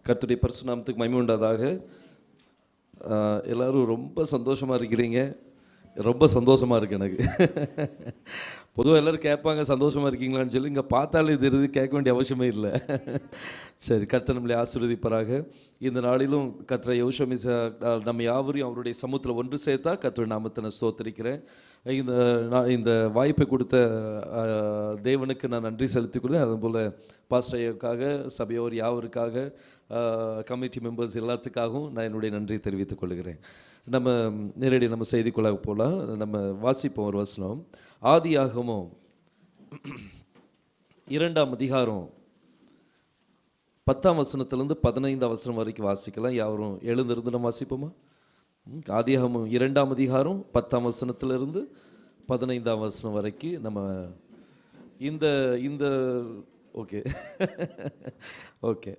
கர்த்தருடைய பரிசுத்த நாமத்துக்கு மகிமை உண்டாதாக. எல்லோரும் ரொம்ப சந்தோஷமாக இருக்கிறீங்க. ரொம்ப சந்தோஷமாக இருக்குது எனக்கு. பொதுவாக எல்லோரும் கேட்பாங்க சந்தோஷமாக இருக்கீங்களான்னு சொல்லி. இங்கே பார்த்தாலே தெரியுது, கேட்க வேண்டிய அவசியமே இல்லை. சரி, கர்த்தர் நம்மளை ஆசீர்வதிப்பாராக. இந்த நாளிலும் கர்த்தரை யோசமிச நம்ம யாவரையும் அவருடைய சமூகத்தில் ஒன்று சேர்த்தா கர்த்தருடைய நாமத்தை நான் ஸ்தோத்திரிக்கிறேன். இந்த வாய்ப்பை கொடுத்த தேவனுக்கு நான் நன்றி செலுத்திக் கொள்கிறேன். அதுபோல் பாஸ்டருக்காக, சபையோர் யாவருக்காக, கமிட்டி மெம்பர்ஸ் எல்லாத்துக்காகவும் நான் என்னுடைய நன்றி தெரிவித்துக் கொள்கிறேன். நம்ம நேரடி நம்ம செய்திக்குள்ளாக போகலாம். நம்ம வாசிப்போம் ஒரு வசனம். ஆதியாகமம் 2ஆம் அதிகாரம் 10ஆம் வசனத்திலிருந்து 15ஆம் வசனம் வரைக்கும் வாசிக்கலாம். யாவரும் எழுந்திருந்து நம்ம வாசிப்போமா? ஆதியாகமம் 2ஆம் அதிகாரம் 10ஆம் வசனத்திலிருந்து 15ஆம் வசனம் வரைக்கும் நம்ம இந்த இந்த ஓகே ஓகே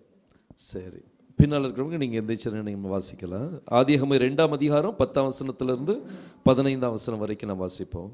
சரி, பின்னால் இருக்கிறவங்க நீங்கள் எந்திரிச்சு நீங்கள் வாசிக்கலாம். ஆதியாகமம் 2ஆம் அதிகாரம் 10ஆம் வசனத்திலிருந்து 15ஆம் வசனம் வரைக்கும் நம்ம வாசிப்போம்.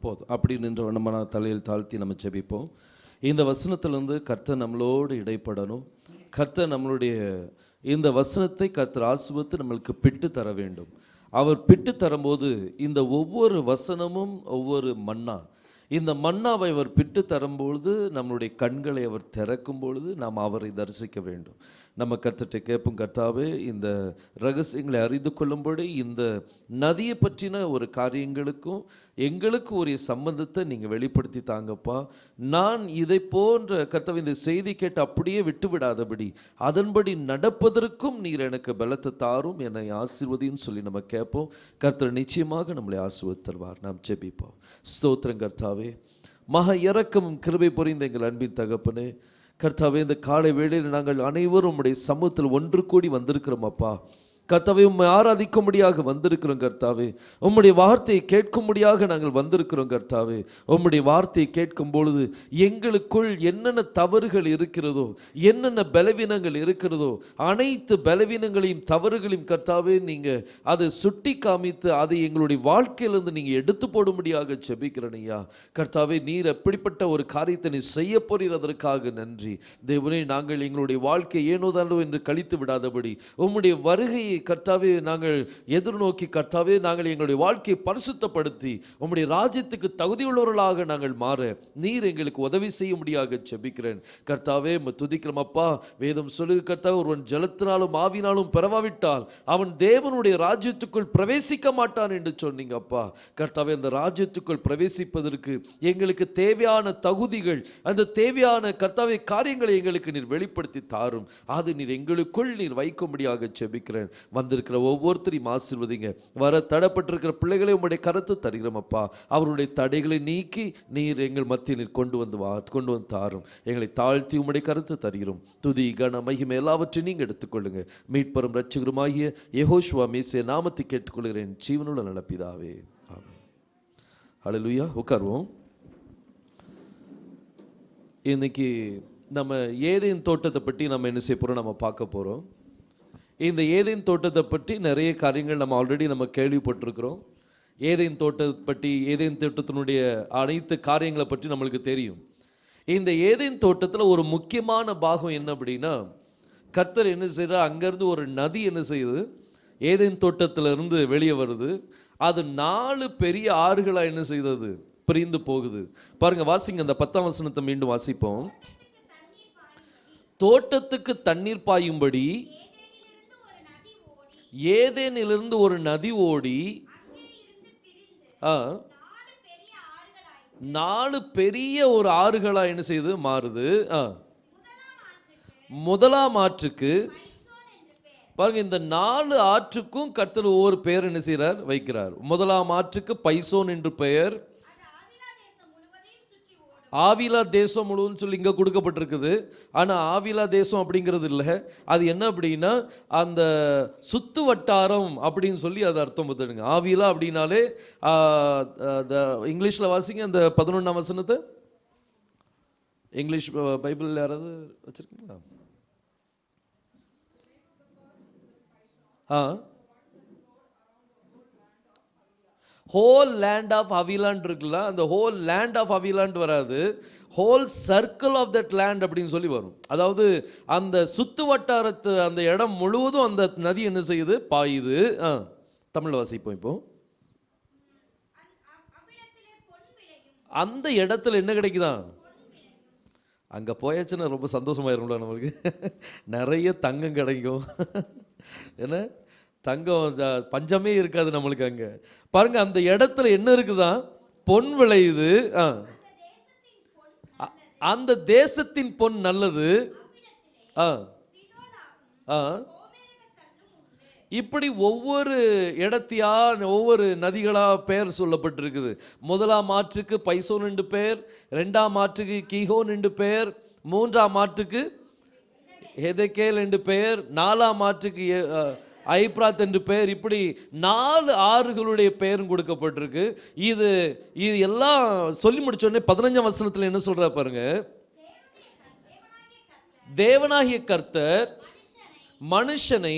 போதும். அப்படி நின்ற நம்ம தலையில் தாழ்த்தி நம்ம ஜெபிப்போம். இந்த வசனத்திலிருந்து கர்த்தர் நம்மளோடு இடைப்படணும். கர்த்தர் நம்மளுடைய இந்த வசனத்தை கர்த்தர் ஆசீர்வதித்து நம்மளுக்கு பிட்டு தர வேண்டும். அவர் பிட்டு தரும்போது இந்த ஒவ்வொரு வசனமும் ஒவ்வொரு மன்னா, இந்த மன்னாவை அவர் பிட்டு தரும்பொழுது நம்மளுடைய கண்களை அவர் திறக்கும் பொழுது நாம் அவரை தரிசிக்க வேண்டும். நம்ம கர்த்தர்கிட்ட கேட்போம், கர்த்தாவே இந்த ரகசியங்களை அறிந்து கொள்ளும்படி இந்த நதியை பற்றின ஒரு காரியங்களுக்கும் எங்களுக்கு ஒரு சம்பந்தத்தை நீங்கள் வெளிப்படுத்தி தாங்கப்பா. நான் இதை போன்ற கர்த்தாவே இந்த செய்தி கேட்டு அப்படியே விட்டு விடாதபடி அதன்படி நடப்பதற்கும் நீர் எனக்கு பலத்தை தாரும், என்னை ஆசீர்வதின்னு சொல்லி நம்ம கேட்போம். கர்த்தர் நிச்சயமாக நம்மளை ஆசீர்வதித்தருவார். நாம் ஜெபிப்போம். ஸ்தோத்திரம் கர்த்தாவே, மகா இரக்கமும் கிருபை புரிந்த எங்கள் அன்பின் தகப்பனே, கர்த்தாவே இந்த காலை வேளையில் நாங்கள் அனைவரும் உம்முடைய சமூகத்தில் ஒன்று கூடி வந்திருக்கிறோம் அப்பா. கர்த்தாவே உம்மை ஆராதிக்கும்படியாக வந்திருக்கிறோம் கர்த்தாவே. உம்முடைய வார்த்தையை கேட்கும்படியாக நாங்கள் வந்திருக்கிறோம் கர்த்தாவே. உம்முடைய வார்த்தையை கேட்கும் பொழுது எங்களுக்குள் என்னென்ன தவறுகள் இருக்கிறதோ, என்னென்ன பலவீனங்கள் இருக்கிறதோ, அனைத்து பலவீனங்களையும் தவறுகளையும் கர்த்தாவே நீங்கள் அதை சுட்டி காமித்து அதை எங்களுடைய வாழ்க்கையிலிருந்து நீங்கள் எடுத்து போடும்படியாக ஜெபிக்கிறேன் ஐயா. கர்த்தாவே நீர் எப்படிப்பட்ட ஒரு காரியத்தை நீ செய்ய போகிறதற்காக நன்றி தேவனே. நாங்கள் எங்களுடைய வாழ்க்கை ஏனோதானோ என்று கழித்து விடாதபடி உம்முடைய வருகையை கர்த்தாவே நாங்கள் எதிர்நோக்கி கர்த்தாவே நாங்கள் எங்களுடைய வாழ்க்கையை பரிசுத்தப்படுத்தி உம்முடைய ராஜ்யத்துக்கு தகுதியுள்ளவர்களாக நாங்கள் மாற நீர் எங்களுக்கு உதவி செய்ய முடியாக ஜெபிக்கிறேன் கர்த்தாவே. துதிக்கிறோம் அப்பா. வேதம் சொல்லுங்க கர்த்தாவே, ஒருவன் ஜலத்தினாலும் ஆவினாலும் பெறவாவிட்டால் அவன் தேவனுடைய ராஜ்யத்துக்குள் பிரவேசிக்க மாட்டான் என்று சொன்னீங்க அப்பா. கர்த்தாவே, அந்த ராஜ்யத்துக்குள் பிரவேசிப்பதற்கு எங்களுக்கு தேவையான தகுதிகள், அந்த தேவையான கர்த்தாவே காரியங்களை எங்களுக்கு நீர் வெளிப்படுத்தி தாரும். அது நீர் எங்களுக்குள் நீர் வைக்கும்படியாக ஜெபிக்கிறேன். வந்திருக்கிற ஒவ்வொருத்தரையும் ஆசீர்வதிங்க. வர தடைப்பட்டிருக்கிற பிள்ளைகளை உம்முடைய கருத்து தருகிறோம் அப்பா. அவருடைய தடைகளை நீக்கி நீர் எங்கள் மத்தியில் நீர் கொண்டு வந்து தாரும். எங்களை தாழ்த்தி உம்முடைய கருத்து தருகிறோம். துதி கன மகிமை எல்லாவற்றையும் நீங்கள் எடுத்துக்கொள்ளுங்க. மீட்பரும் இரட்சகருமாகிய யெகோஷுவா மேசிய நாமத்தை கேட்டுக்கொள்கிறேன் ஜீவனுள்ள நல்ல பிதாவே, ஆமென். ஹல்லேலூயா. உட்காருவோம். இன்னைக்கு நம்ம ஏதேன் தோட்டத்தை பற்றி நம்ம என்ன செய்ய போகிறோம், நம்ம பார்க்க போகிறோம். இந்த ஏதேன் தோட்டத்தை பற்றி நிறைய காரியங்கள் நம்ம ஆல்ரெடி நம்ம கேள்விப்பட்டிருக்கிறோம். ஏதேன் தோட்டத்தை பற்றி, ஏதேன் தோட்டத்தினுடைய அனைத்து காரியங்களை பற்றி நம்மளுக்கு தெரியும். இந்த ஏதேன் தோட்டத்தில் ஒரு முக்கியமான பாகம் என்ன அப்படின்னா, கர்த்தர் என்ன செய்கிறார், அங்கேருந்து ஒரு நதி என்ன செய்யுது, ஏதேன் தோட்டத்திலிருந்து வெளியே வருது. அது 4 பெரிய ஆறுகளாக என்ன செய்தது, பிரிந்து போகுது. பாருங்க, வாசிங்க அந்த 10ஆம் வசனத்தை மீண்டும் வாசிப்போம். தோட்டத்துக்கு தண்ணீர் பாயும்படி ஏதேனிலிருந்து ஒரு நதி ஓடி 4 பெரிய ஒரு ஆறுகளா என்ன செய்யுது, மாறுது. முதலாம் ஆற்றுக்கு பாருங்க, இந்த 4 ஆற்றுக்கும் கர்த்தர் ஒவ்வொரு பெயர் என்ன செய்கிறார், வைக்கிறார். முதலாம் ஆற்றுக்கு பைசோன் என்று பெயர். ஆவிலா தேசம் முழுவதும் சொல்லி இங்கே கொடுக்கப்பட்டிருக்குது. ஆனால் ஆவிலா தேசம் அப்படிங்கிறது இல்லை, அது என்ன அப்படின்னா அந்த சுத்து வட்டாரம் அப்படின்னு சொல்லி அது அர்த்தம் பார்த்துடுங்க. ஆவிலா அப்படின்னாலே இங்கிலீஷில் வாசிங்க அந்த 11ஆம் வசனத்தை. இங்கிலீஷ் பைபிள் யாராவது வச்சிருக்கீங்களா? ஹோல் லேண்ட் ஆஃப் அவிலாண்ட் இருக்குல்ல, அந்த ஹோல் லேண்ட் ஆஃப் அவிலாண்ட் வராது, whole circle of that land அப்படின்னு சொல்லி வரும். அதாவது அந்த சுத்து வட்டாரத்து அந்த இடம் முழுவதும் அந்த நதி என்ன செய்யுது, பாயுது. தமிழ் வாசிப்போம் இப்போ. அந்த இடத்துல என்ன கிடைக்குதான், அங்கே போயாச்சுன்னா ரொம்ப சந்தோஷமாயிரும்ல நம்மளுக்கு. நிறைய தங்கம் கிடைக்கும். என்ன தங்கம் பஞ்சமே இருக்காது நம்மளுக்கு அங்கே. பாருங்க, அந்த இடத்துல என்ன இருக்குதான், பொன் விளையுது. அந்த தேசத்தின் பொன் நல்லது. இப்படி ஒவ்வொரு இடத்தையா ஒவ்வொரு நதிகளா பெயர் சொல்லப்பட்டிருக்குது. முதலாம் ஆற்றுக்கு பைசோன் என்று பெயர், 2ஆம் ஆற்றுக்கு கீஹோன் என்று பெயர், 3ஆம் ஆற்றுக்கு ஹெதேக்கேல் என்று பெயர், 4ஆம் ஆற்றுக்கு ஐப்ராத் என்று பெயர். இப்படி 4 ஆறுகளுடைய பெயரும் கொடுக்கப்பட்டிருக்கு. இது எல்லாம் சொல்லி முடிச்சோடனே 15ஆம் வசனத்தில் என்ன சொல்றா பாருங்க, தேவனாகிய கர்த்தர் மனுஷனை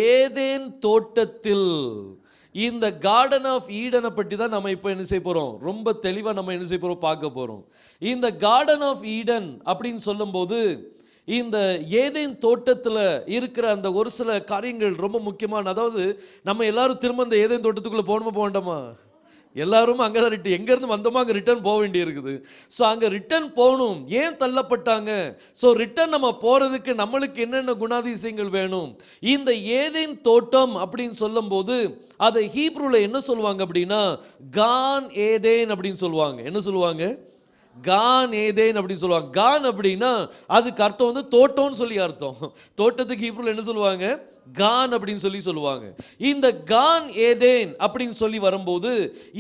ஏதேன் தோட்டத்தில், இந்த கார்டன் ஆஃப் ஈடனை பற்றி தான் நம்ம இப்போ என்ன செய்ய போகிறோம், ரொம்ப தெளிவாக நம்ம என்ன செய்ய போகிறோம், பார்க்க போகிறோம். இந்த கார்டன் ஆஃப் ஈடன் அப்படின்னு சொல்லும்போது இந்த ஏதேன் தோட்டத்தில் இருக்கிற அந்த ஒரு சில காரியங்கள் ரொம்ப முக்கியமான. அதாவது நம்ம எல்லாரும் திரும்ப இந்த ஏதேன் தோட்டத்துக்குள்ளே போகணுமா போக வேண்டாமா? எல்லாரும் அங்கே தான் எங்கேருந்து வந்தோமோ அங்கே ரிட்டர்ன் போக வேண்டி இருக்குது. ஸோ அங்கே ரிட்டர்ன் போகணும். ஏன் தள்ளப்பட்டாங்க? ஸோ ரிட்டர்ன் நம்ம போகிறதுக்கு நம்மளுக்கு என்னென்ன குணாதிசயங்கள் வேணும்? இந்த ஏதேன் தோட்டம் அப்படின்னு சொல்லும்போது அதை ஹீப்ரூவில் என்ன சொல்லுவாங்க அப்படின்னா கான் ஏதேன் அப்படின்னு சொல்லுவாங்க. என்ன சொல்லுவாங்க? கான் ஏதேன் அப்படின்னு சொல்லுவாங்க. கான் அப்படின்னா அதுக்கு அர்த்தம் வந்து தோட்டம்னு சொல்லி அர்த்தம். தோட்டத்துக்கு ஹீப்ரூவில் என்ன சொல்லுவாங்க? கான் அப்படின்னு சொல்லி சொல்லுவாங்க. இந்த கான் ஏதேன் அப்படின்னு சொல்லி வரும்போது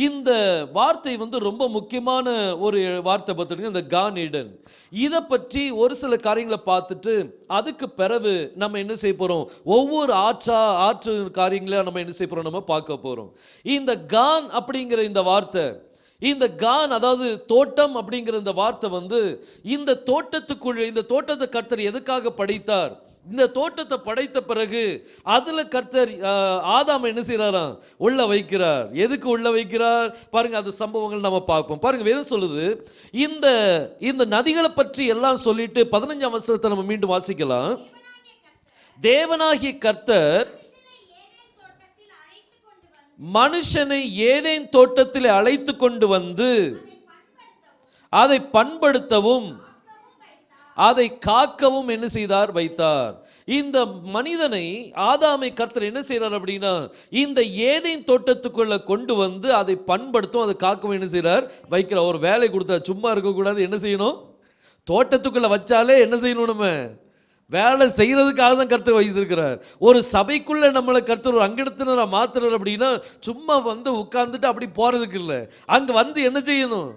இந்த வார்த்தை வந்து ரொம்ப முக்கியமான ஒரு வார்த்தை பார்த்துடுங்க, இந்த கான் ஏடன். இதை பற்றி ஒரு சில காரியங்களை பார்த்துட்டு அதுக்கு பிறகு நம்ம என்ன செய்ய போகிறோம், ஒவ்வொரு ஆற்று காரியங்களை நம்ம என்ன செய்ய போகிறோம், நம்ம பார்க்க போகிறோம். இந்த கான் அப்படிங்கிற இந்த வார்த்தை, இந்த கான் அதாவது தோட்டம் அப்படிங்கிற இந்த வார்த்தை வந்து இந்த தோட்டத்துக்குள்ள, இந்த தோட்டத்தை கர்த்தர் எதுக்காக படைத்தார்? இந்த தோட்டத்தை படைத்த பிறகு அதுல கர்த்தர் ஆதாம் என்ன செய்யறாராம், உள்ள வைக்கிறார். எதுக்கு உள்ள வைக்கிறார் பாருங்க, அது சம்பவங்கள் நம்ம பார்ப்போம். பாருங்க, வேதம் சொல்லுது இந்த நதிகளை பற்றி எல்லாம் சொல்லிட்டு 15ஆம் வசனத்தை நம்ம மீண்டும் வாசிக்கலாம். தேவனாகிய கர்த்தர் மனுஷனை ஏதேன் தோட்டத்தில் அழைத்து கொண்டு வந்து அதை பண்படுத்தவும் அதை காக்கவும் என்ன செய்தார், வைத்தார். இந்த மனிதனை ஆதாமை கர்த்தர் என்ன செய்யறார் அப்படின்னா இந்த ஏதேன் தோட்டத்துக்குள்ள கொண்டு வந்து அதை பண்படுத்தும், அதை காக்கவும் என்ன செய்யறார், வைக்கிறார். ஒரு வேலை கொடுத்தார், சும்மா இருக்கக்கூடாது. என்ன செய்யணும், தோட்டத்துக்குள்ள வச்சாலே என்ன செய்யணும், நம்ம வேலை செய்யறதுக்காக தான் கர்த்தர் வைத்திருக்கிறார். ஒரு சபைக்குள்ள நம்மளை கர்த்தர் ஒரு அங்கெடுத்துனரா மாத்துறார் அப்படின்னா சும்மா வந்து உட்கார்ந்துட்டு அப்படி போறதுக்கு இல்லை, அங்க வந்து என்ன செய்யணும்,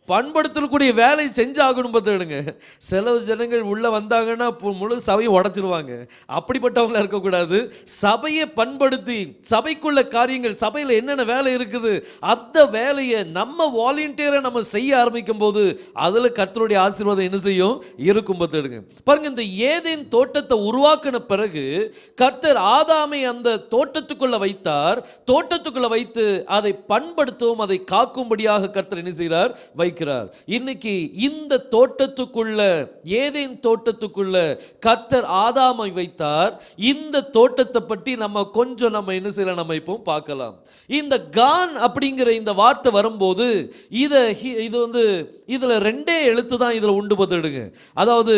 பண்படுத்தக்கூடிய வேலையை செஞ்சாகணும். பார்த்துடுங்க, சில ஜனங்கள் உள்ள வந்தாங்கன்னா முழு சபையை உடைச்சிருவாங்க. அப்படிப்பட்டவங்களா இருக்கக்கூடாது. சபையை பண்படுத்தி சபைக்குள்ள காரியங்கள், சபையில் என்னென்ன வேலை இருக்குது அந்த வேலையை நம்ம வாலண்டியரை நம்ம செய்ய ஆரம்பிக்கும் போது அதில் கர்த்தருடைய ஆசீர்வாதம் என்ன செய்யும், இருக்கும். பார்த்துடுங்க. பாருங்க, இந்த ஏதேன் தோட்டத்தை உருவாக்கின பிறகு கர்த்தர் ஆதாமை அந்த தோட்டத்துக்குள்ள வைத்தார். தோட்டத்துக்குள்ள வைத்து அதை பண்படுத்தவும் அதை காக்கும்படியாக கர்த்தர் என்ன செய்கிறார், படைக்கிறார். இன்னைக்கு இந்த தோட்டத்துக்குள்ள, ஏதேன் தோட்டத்துக்குள்ள கர்த்தர் ஆதாமை வைத்தார். இந்த தோட்டத்தை பற்றி நம்ம கொஞ்சம் என்ன செய்யலாம், நம்ம இப்போ பார்க்கலாம். இந்த கான் அப்படிங்கிற இந்த வார்த்தை வரும்போது இது வந்து இதுல ரெண்டே எழுத்து தான் இதுல உண்டு பத்துடுங்க. அதாவது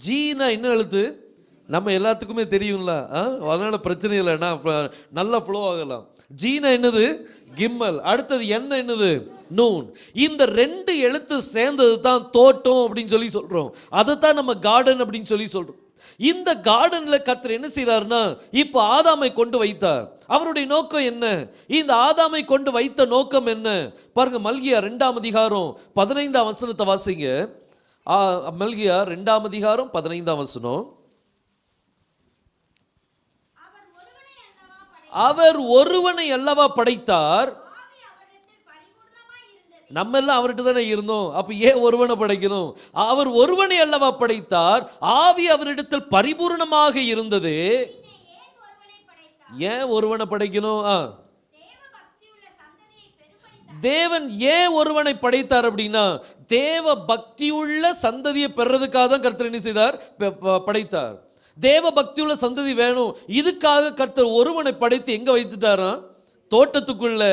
ஜீனா என்ன எழுத்து நம்ம எல்லாத்துக்குமே தெரியும்ல, அதனால பிரச்சனை இல்லை, நான் நல்லா ஃப்ளோ ஆகலாம். ஜீனா என்னது, கிம்மல். அடுத்தது என்ன என்னது, நூன். இந்த ரெண்டு எழுத்து சேர்ந்தது தான் தோட்டம் அப்படின்னு சொல்லி சொல்றோம். அதை தான் நம்ம கார்டன் அப்படின்னு சொல்லி சொல்றோம். இந்த கார்டன்ல கர்த்தர் என்ன செய்யறாருன்னா, இப்போ ஆதாமை கொண்டு வைத்தார். அவருடைய நோக்கம் என்ன, இந்த ஆதாமை கொண்டு வைத்த நோக்கம் என்ன பாருங்க. மல்கியா 2ஆம் அதிகாரம் 15ஆம் வசனத்தை வாசிங்க. மல்கியா 2ஆம் அதிகாரம் 15ஆம் வசனம். அவர் ஒருவனை அல்லவா படைத்தார். நம்ம எல்லாம் அவர்கிட்ட தானே இருந்தோம், அப்ப ஏன் ஒருவனை படைக்கணும்? அவர் ஒருவனை அல்லவா படைத்தார், ஆவி அவரிடத்தில் பரிபூர்ணமாக இருந்தது. ஏன் ஒருவனை படைக்கணும்? தேவன் ஏன் ஒருவனை படைத்தார் அப்படின்னா, தேவ பக்தியுள்ள சந்ததியை பெறதுக்காக தான் கர்த்தர் என்ன செய்தார், படைத்தார். தேவ பக்தியுள்ள சந்ததி வேணும், இதுக்காக கர்த்தர் ஒருவனை படைத்து எங்க வைத்துட்டாராம், தோட்டத்துக்குள்ள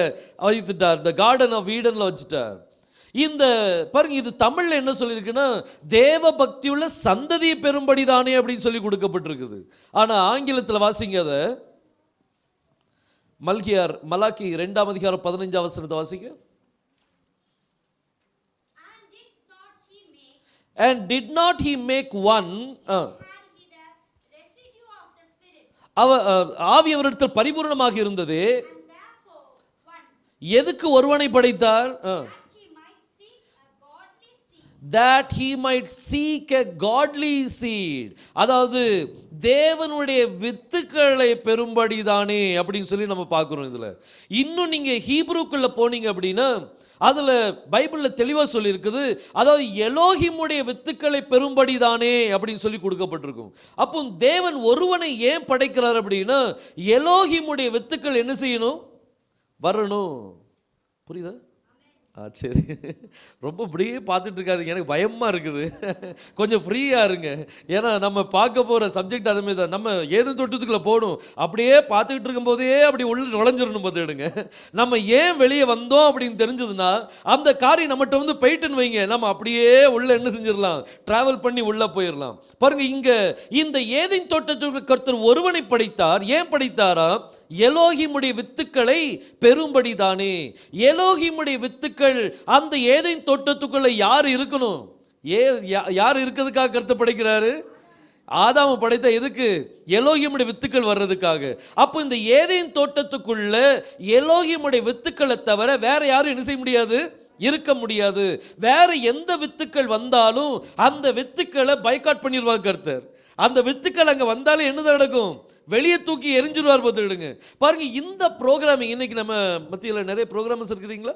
வைத்துட்டார். த கார்டன் ஆஃப் ஈடன்ல வச்சுட்டார். இந்த பாருங்க, இது தமிழ்ல என்ன சொல்லியிருக்குன்னா, தேவ பக்தியுள்ள சந்ததியை பெறும்படி தானே அப்படின்னு சொல்லி கொடுக்கப்பட்டிருக்குது. ஆனா ஆங்கிலத்தில் வாசிங்க அதை. மலாக்கி 2ஆம் அதிகாரம் 15ஆம் வசனத்தை வாசிங்க. And did not he make one, ஆவி அவரிடத்தில் பரிபூர்ணமாக இருந்தது. எதுக்கு ஒருவனை படைத்தார்? That he might seek a godly seed. அதாவது தேவனுடைய வித்துக்களை பெறும்படி தானே அப்படின்னு சொல்லி நம்ம பார்க்கிறோம். இதுல இன்னும் நீங்க ஹீப்ரூக்குள்ள போனீங்க அப்படின்னா, அதுல பைபிள்ல தெளிவா சொல்லி இருக்குது. அதாவது எலோஹிமுடைய வித்துக்களை பெறும்படி தானே அப்படின்னு சொல்லி கொடுக்கப்பட்டிருக்கும். அப்போ தேவன் ஒருவனை ஏன் படைக்கிறார் அப்படின்னா, எலோஹிமுடைய வித்துக்கள் என்ன செய்யணும், வரணும். புரியுதா? சரி, ரொம்ப இப்படியே பார்த்துட்டு இருக்காதுங்க, எனக்கு பயமாக இருக்குது. கொஞ்சம் ஃப்ரீயாக இருங்க. ஏன்னா நம்ம பார்க்க போகிற சப்ஜெக்ட் அதுமாரி தான். நம்ம ஏதும் தோட்டத்துக்குள்ளே போகணும், அப்படியே பார்த்துக்கிட்டு இருக்கும்போதே அப்படி உள்ள நுழைஞ்சிடணும் பார்த்துடுங்க. நம்ம ஏன் வெளியே வந்தோம் அப்படின்னு தெரிஞ்சதுன்னா, அந்த காரியம் நம்மகிட்ட வந்து போயிட்டுன்னு வைங்க, நம்ம அப்படியே உள்ள என்ன செஞ்சிடலாம், ட்ராவல் பண்ணி உள்ளே போயிடலாம். பாருங்க, இங்கே இந்த ஏதேன் தோட்டத்துக்கு கர்த்தர் ஒருவனை படைத்தார். ஏன் படைத்தாரா? எலோஹிமுடைய வித்துக்களை பெறும்படி தானே. எலோஹிமுடைய வித்துக்கள் அந்த ஏதேன் தோட்டத்துக்குள்ள யார் இருக்கணும், யார் இருக்கிறதுக்காக கர்த்தர் படைக்கிறாரு? ஆதாம படைத்த எதுக்கு? எலோஹிமுடைய வித்துக்கள் வர்றதுக்காக. அப்போ இந்த ஏதேன் தோட்டத்துக்குள்ள எலோஹிமுடைய வித்துக்களை தவிர வேற யாரும் என்ன செய்ய முடியாது, இருக்க முடியாது. வேற எந்த வித்துக்கள் வந்தாலும் அந்த வித்துக்களை பைகாட் பண்ணிடுவாங்க கர்த்தர். அந்த வித்துக்கள் அங்க வந்தாலும் என்ன நடக்கும், வெளியே தூக்கி எரிஞ்சிருவார் பார்த்துடுங்க. பாருங்க, இந்த ப்ரோக்ராமிங் இன்னைக்கு நம்ம மத்தியில் நிறைய ப்ரோக்ராமர்ஸ் இருக்கிறீங்களா,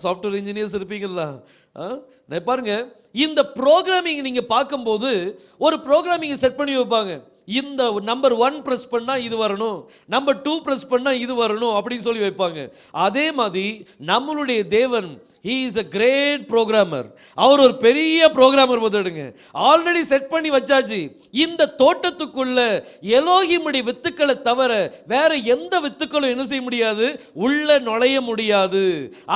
சாஃப்ட்வேர் இன்ஜினியர்ஸ் இருப்பீங்களா? பாருங்க, இந்த ப்ரோக்ராமிங் நீங்க பார்க்கும்போது ஒரு ப்ரோக்ராமிங் செட் பண்ணி வைப்பாங்க. இந்த நம்பர் 1 பிரஸ் பண்ணா இது வரணும், நம்பர் 2 பிரஸ் பண்ணா இது வரணும் அப்படின்னு சொல்லி வைப்பாங்க. அதே மாதிரி நம்மளுடைய தேவன், he is a great programmer. அவர் ஒரு பெரிய புரோகிராமர் பார்த்துடுங்க. ஆல்ரெடி செட் பண்ணி வச்சாச்சு. இந்த தோட்டத்துக்குள்ள எலோஹிமுடைய வித்துக்களை தவிர வேற எந்த வித்துக்களும் என்ன செய்ய முடியாது, உள்ள நுழைய முடியாது.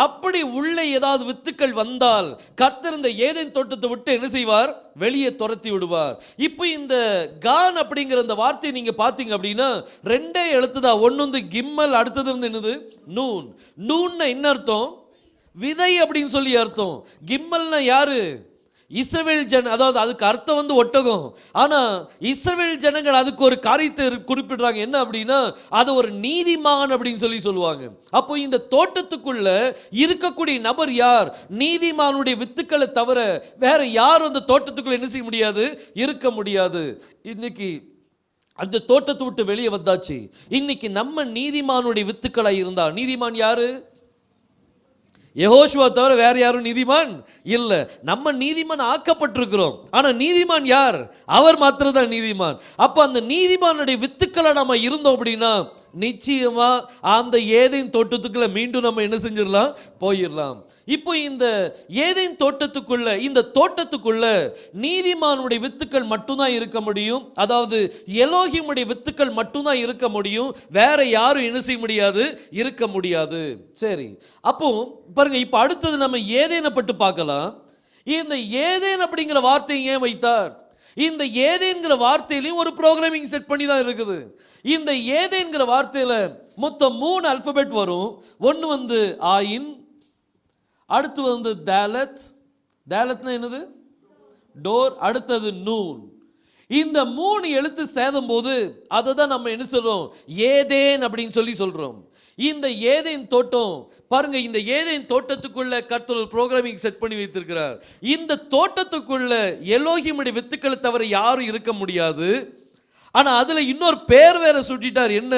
அப்படி உள்ள ஏதாவது வித்துக்கள் வந்தால் கர்த்தர் இந்த ஏதேன் தோட்டத்தை விட்டு என்ன செய்வார், வெளியே துரத்தி விடுவார். இப்போ இந்த கான் அப்படிங்கிற இந்த வார்த்தையை நீங்க பாத்தீங்க அப்படின்னா, ரெண்டே எழுத்து தான். ஒன்னு வந்து கிம்மல், அடுத்தது வந்து என்னது, நூன். நூன்னா என்ன அர்த்தம், விதை அப்படின்னு சொல்லி அர்த்தம். கிம்மல்னா யாரு, இஸ்ரவேல் ஜன, அதாவது அதுக்கு அர்த்தம் வந்து ஒட்டகம். ஆனா இஸ்ரவேல் ஜனங்கள் அதுக்கு ஒரு காரியத்தை குறிப்பிடுறாங்க. என்ன அப்படின்னா, அது ஒரு நீதிமான் அப்படின்னு சொல்லி சொல்லுவாங்க. அப்போ இந்த தோட்டத்துக்குள்ள இருக்கக்கூடிய நபர் யார், நீதிமானுடைய வித்துக்களை தவிர வேற யாரும் அந்த தோட்டத்துக்குள்ள என்ன செய்ய முடியாது, இருக்க முடியாது. இன்னைக்கு அந்த தோட்டத்தை விட்டு வெளியே வந்தாச்சு. இன்னைக்கு நம்ம நீதிமானுடைய வித்துக்களை இருந்தா, நீதிமான் யாரு, யெகோஷுவா தவிர வேற யாரும் நீதிமான் இல்ல. நம்ம நீதிமான் ஆக்கப்பட்டிருக்கிறோம். ஆனா நீதிமான் யார், அவர் மாத்திரம் தான் நீதிமான். அப்ப அந்த நீதிமானுடைய வித்துக்களை நம்ம இருந்தோம் அப்படின்னா நிச்சயமா அந்த ஏதேன் தோட்டத்துக்குள்ள மீண்டும் நம்ம என்ன செஞ்சிடலாம், போயிடலாம். இப்போ இந்த ஏதேன் தோட்டத்துக்குள்ள, இந்த தோட்டத்துக்குள்ள நீதிமானுடைய வித்துக்கள் மட்டும்தான் இருக்க முடியும். அதாவது எலோஹிமுடைய வித்துக்கள் மட்டும்தான் இருக்க முடியும். வேற யாரும் என்ன செய்ய முடியாது, இருக்க முடியாது. சரி, அப்போ பாருங்க, இப்போ அடுத்தது நம்ம ஏதேனை பட்டு பார்க்கலாம். இந்த ஏதேன் அப்படிங்கிற வார்த்தையை ஏன் வைத்தார்? இந்த ஏதேன்கிற வார்த்தையிலையும் ஒரு ப்ரோக்ராமிங் செட் பண்ணி தான் இருக்குது. இந்த ஏதேன்கிற வார்த்தையில மொத்தம் 3 அல்பபெட் வரும். ஒன்று வந்து ஆயின், அடுத்து வந்து தாலத். தாலத்னா என்னது? டோர். அடுத்தது நூன். இந்த 3 எழுத்து சேரும் போது அதை தான் நம்ம என்ன சொல்றோம், ஏதேன் அப்படின்னு சொல்லி சொல்றோம். இந்த ஏதேன் தோட்டம் பாருங்க, இந்த ஏதேன் தோட்டத்துக்குள்ள கர்த்தர் ஒரு ப்ரோக்ராமிங் செட் பண்ணி வைத்திருக்கிறார். இந்த தோட்டத்துக்குள்ள எலோஹிமுடைய வித்துக்களை தவிர யாரும் இருக்க முடியாது. ஆனா அதுல இன்னொரு பேர் வேற சுட்டிட்டார். என்ன?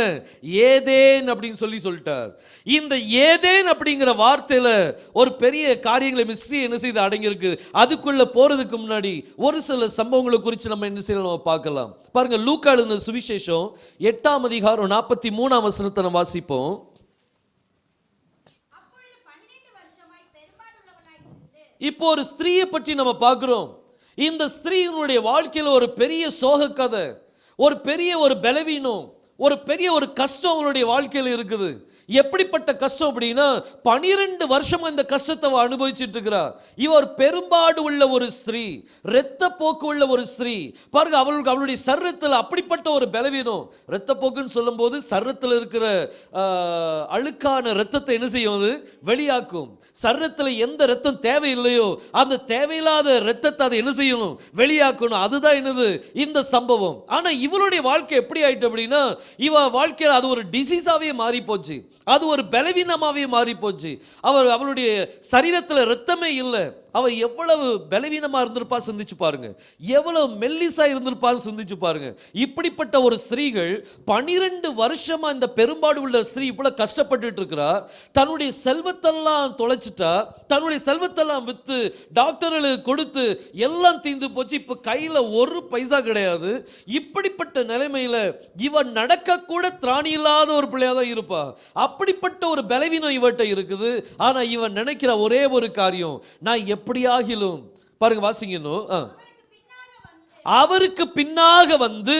ஏதேன் அப்படின்னு சொல்லி சொல்லிட்டார். இந்த ஏதேன் அப்படிங்கிற வார்த்தையில ஒரு பெரிய காரியங்களை, மிஸ்ட்ரி என்ன செய்து அடங்கியிருக்கு. அதுக்குள்ள போறதுக்கு முன்னாடி ஒரு சில சம்பவங்களை குறித்து நம்ம என்ன செய்யலாம், நம்ம பார்க்கலாம். பாருங்க, லூக்கா எழுதின சுவிசேஷம் 8ஆம் அதிகாரம் 43ஆம் வசனத்தை நம்ம வாசிப்போம். இப்போ ஒரு ஸ்திரீயை பற்றி நம்ம பார்க்கிறோம். இந்த ஸ்திரீயினுடைய வாழ்க்கையில ஒரு பெரிய சோக கதை, ஒரு பெரிய ஒரு பலவீனம், ஒரு பெரிய ஒரு கஷ்டம் அவளுடைய வாழ்க்கையில் இருக்குது. எப்படிப்பட்ட கஷ்டம் அப்படின்னா 12 வருஷமா இந்த கஷ்டத்தை அனுபவிச்சுட்டு இருக்கிறா. இவர் பெரும்பாடு உள்ள ஒரு ஸ்திரீ, இரத்த போக்கு உள்ள ஒரு ஸ்திரீ. பாருங்க, அவளுடைய சர்ரத்தில் அப்படிப்பட்ட ஒரு பலவீனம். இரத்த போக்குன்னு சொல்லும் போது சர்ரத்தில் இருக்கிற அழுக்கான இரத்தத்தை என்ன செய்யும், வெளியாக்கும். சர்ரத்தில் எந்த இரத்தம் தேவையில்லையோ அந்த தேவையில்லாத இரத்தத்தை அதை என்ன செய்யணும், வெளியாக்கணும். அதுதான் என்னது, இந்த சம்பவம். ஆனா இவளுடைய வாழ்க்கை எப்படி ஆயிட்டு அப்படின்னா, இவ வாழ்க்கையில் அது ஒரு டிசீஸாவே மாறி போச்சு. அது ஒரு பலவீனமாவே மாறி போச்சு. அவளுடைய சரீரத்தில் இரத்தமே இல்லை. அவ எவ்வளவு பலவீனமா இருந்திருப்பா சிந்திச்சு பாருங்க. எவ்வளவு மெல்லிசா இருந்திருப்பான்னு சிந்திச்சு பாருங்க. இப்படிப்பட்ட ஒரு ஸ்திரீகள் 12 வருஷமா, இந்த பெரும்பாடு உள்ள ஸ்திரீ இவ்வளவு கஷ்டப்பட்டு இருக்கிறா. தன்னுடைய செல்வத்தெல்லாம் தொலைச்சிட்டா. தன்னுடைய செல்வத்தெல்லாம் வித்து டாக்டர்களுக்கு கொடுத்து எல்லாம் தீர்ந்து போச்சு. இப்ப கையில ஒரு பைசா கிடையாது. இப்படிப்பட்ட நிலைமையில இவன் நடக்க கூட திராணி இல்லாத ஒரு பிள்ளையா தான் இருப்பா. அப்படிப்பட்ட ஒரு பலவீனம் இவட்ட இருக்குது. ஆனா இவன் நினைக்கிற ஒரே ஒரு காரியம், நான் எப்படியாகிலும், பாருங்க வாசிக்கணும், அவருக்கு பின்னாக வந்து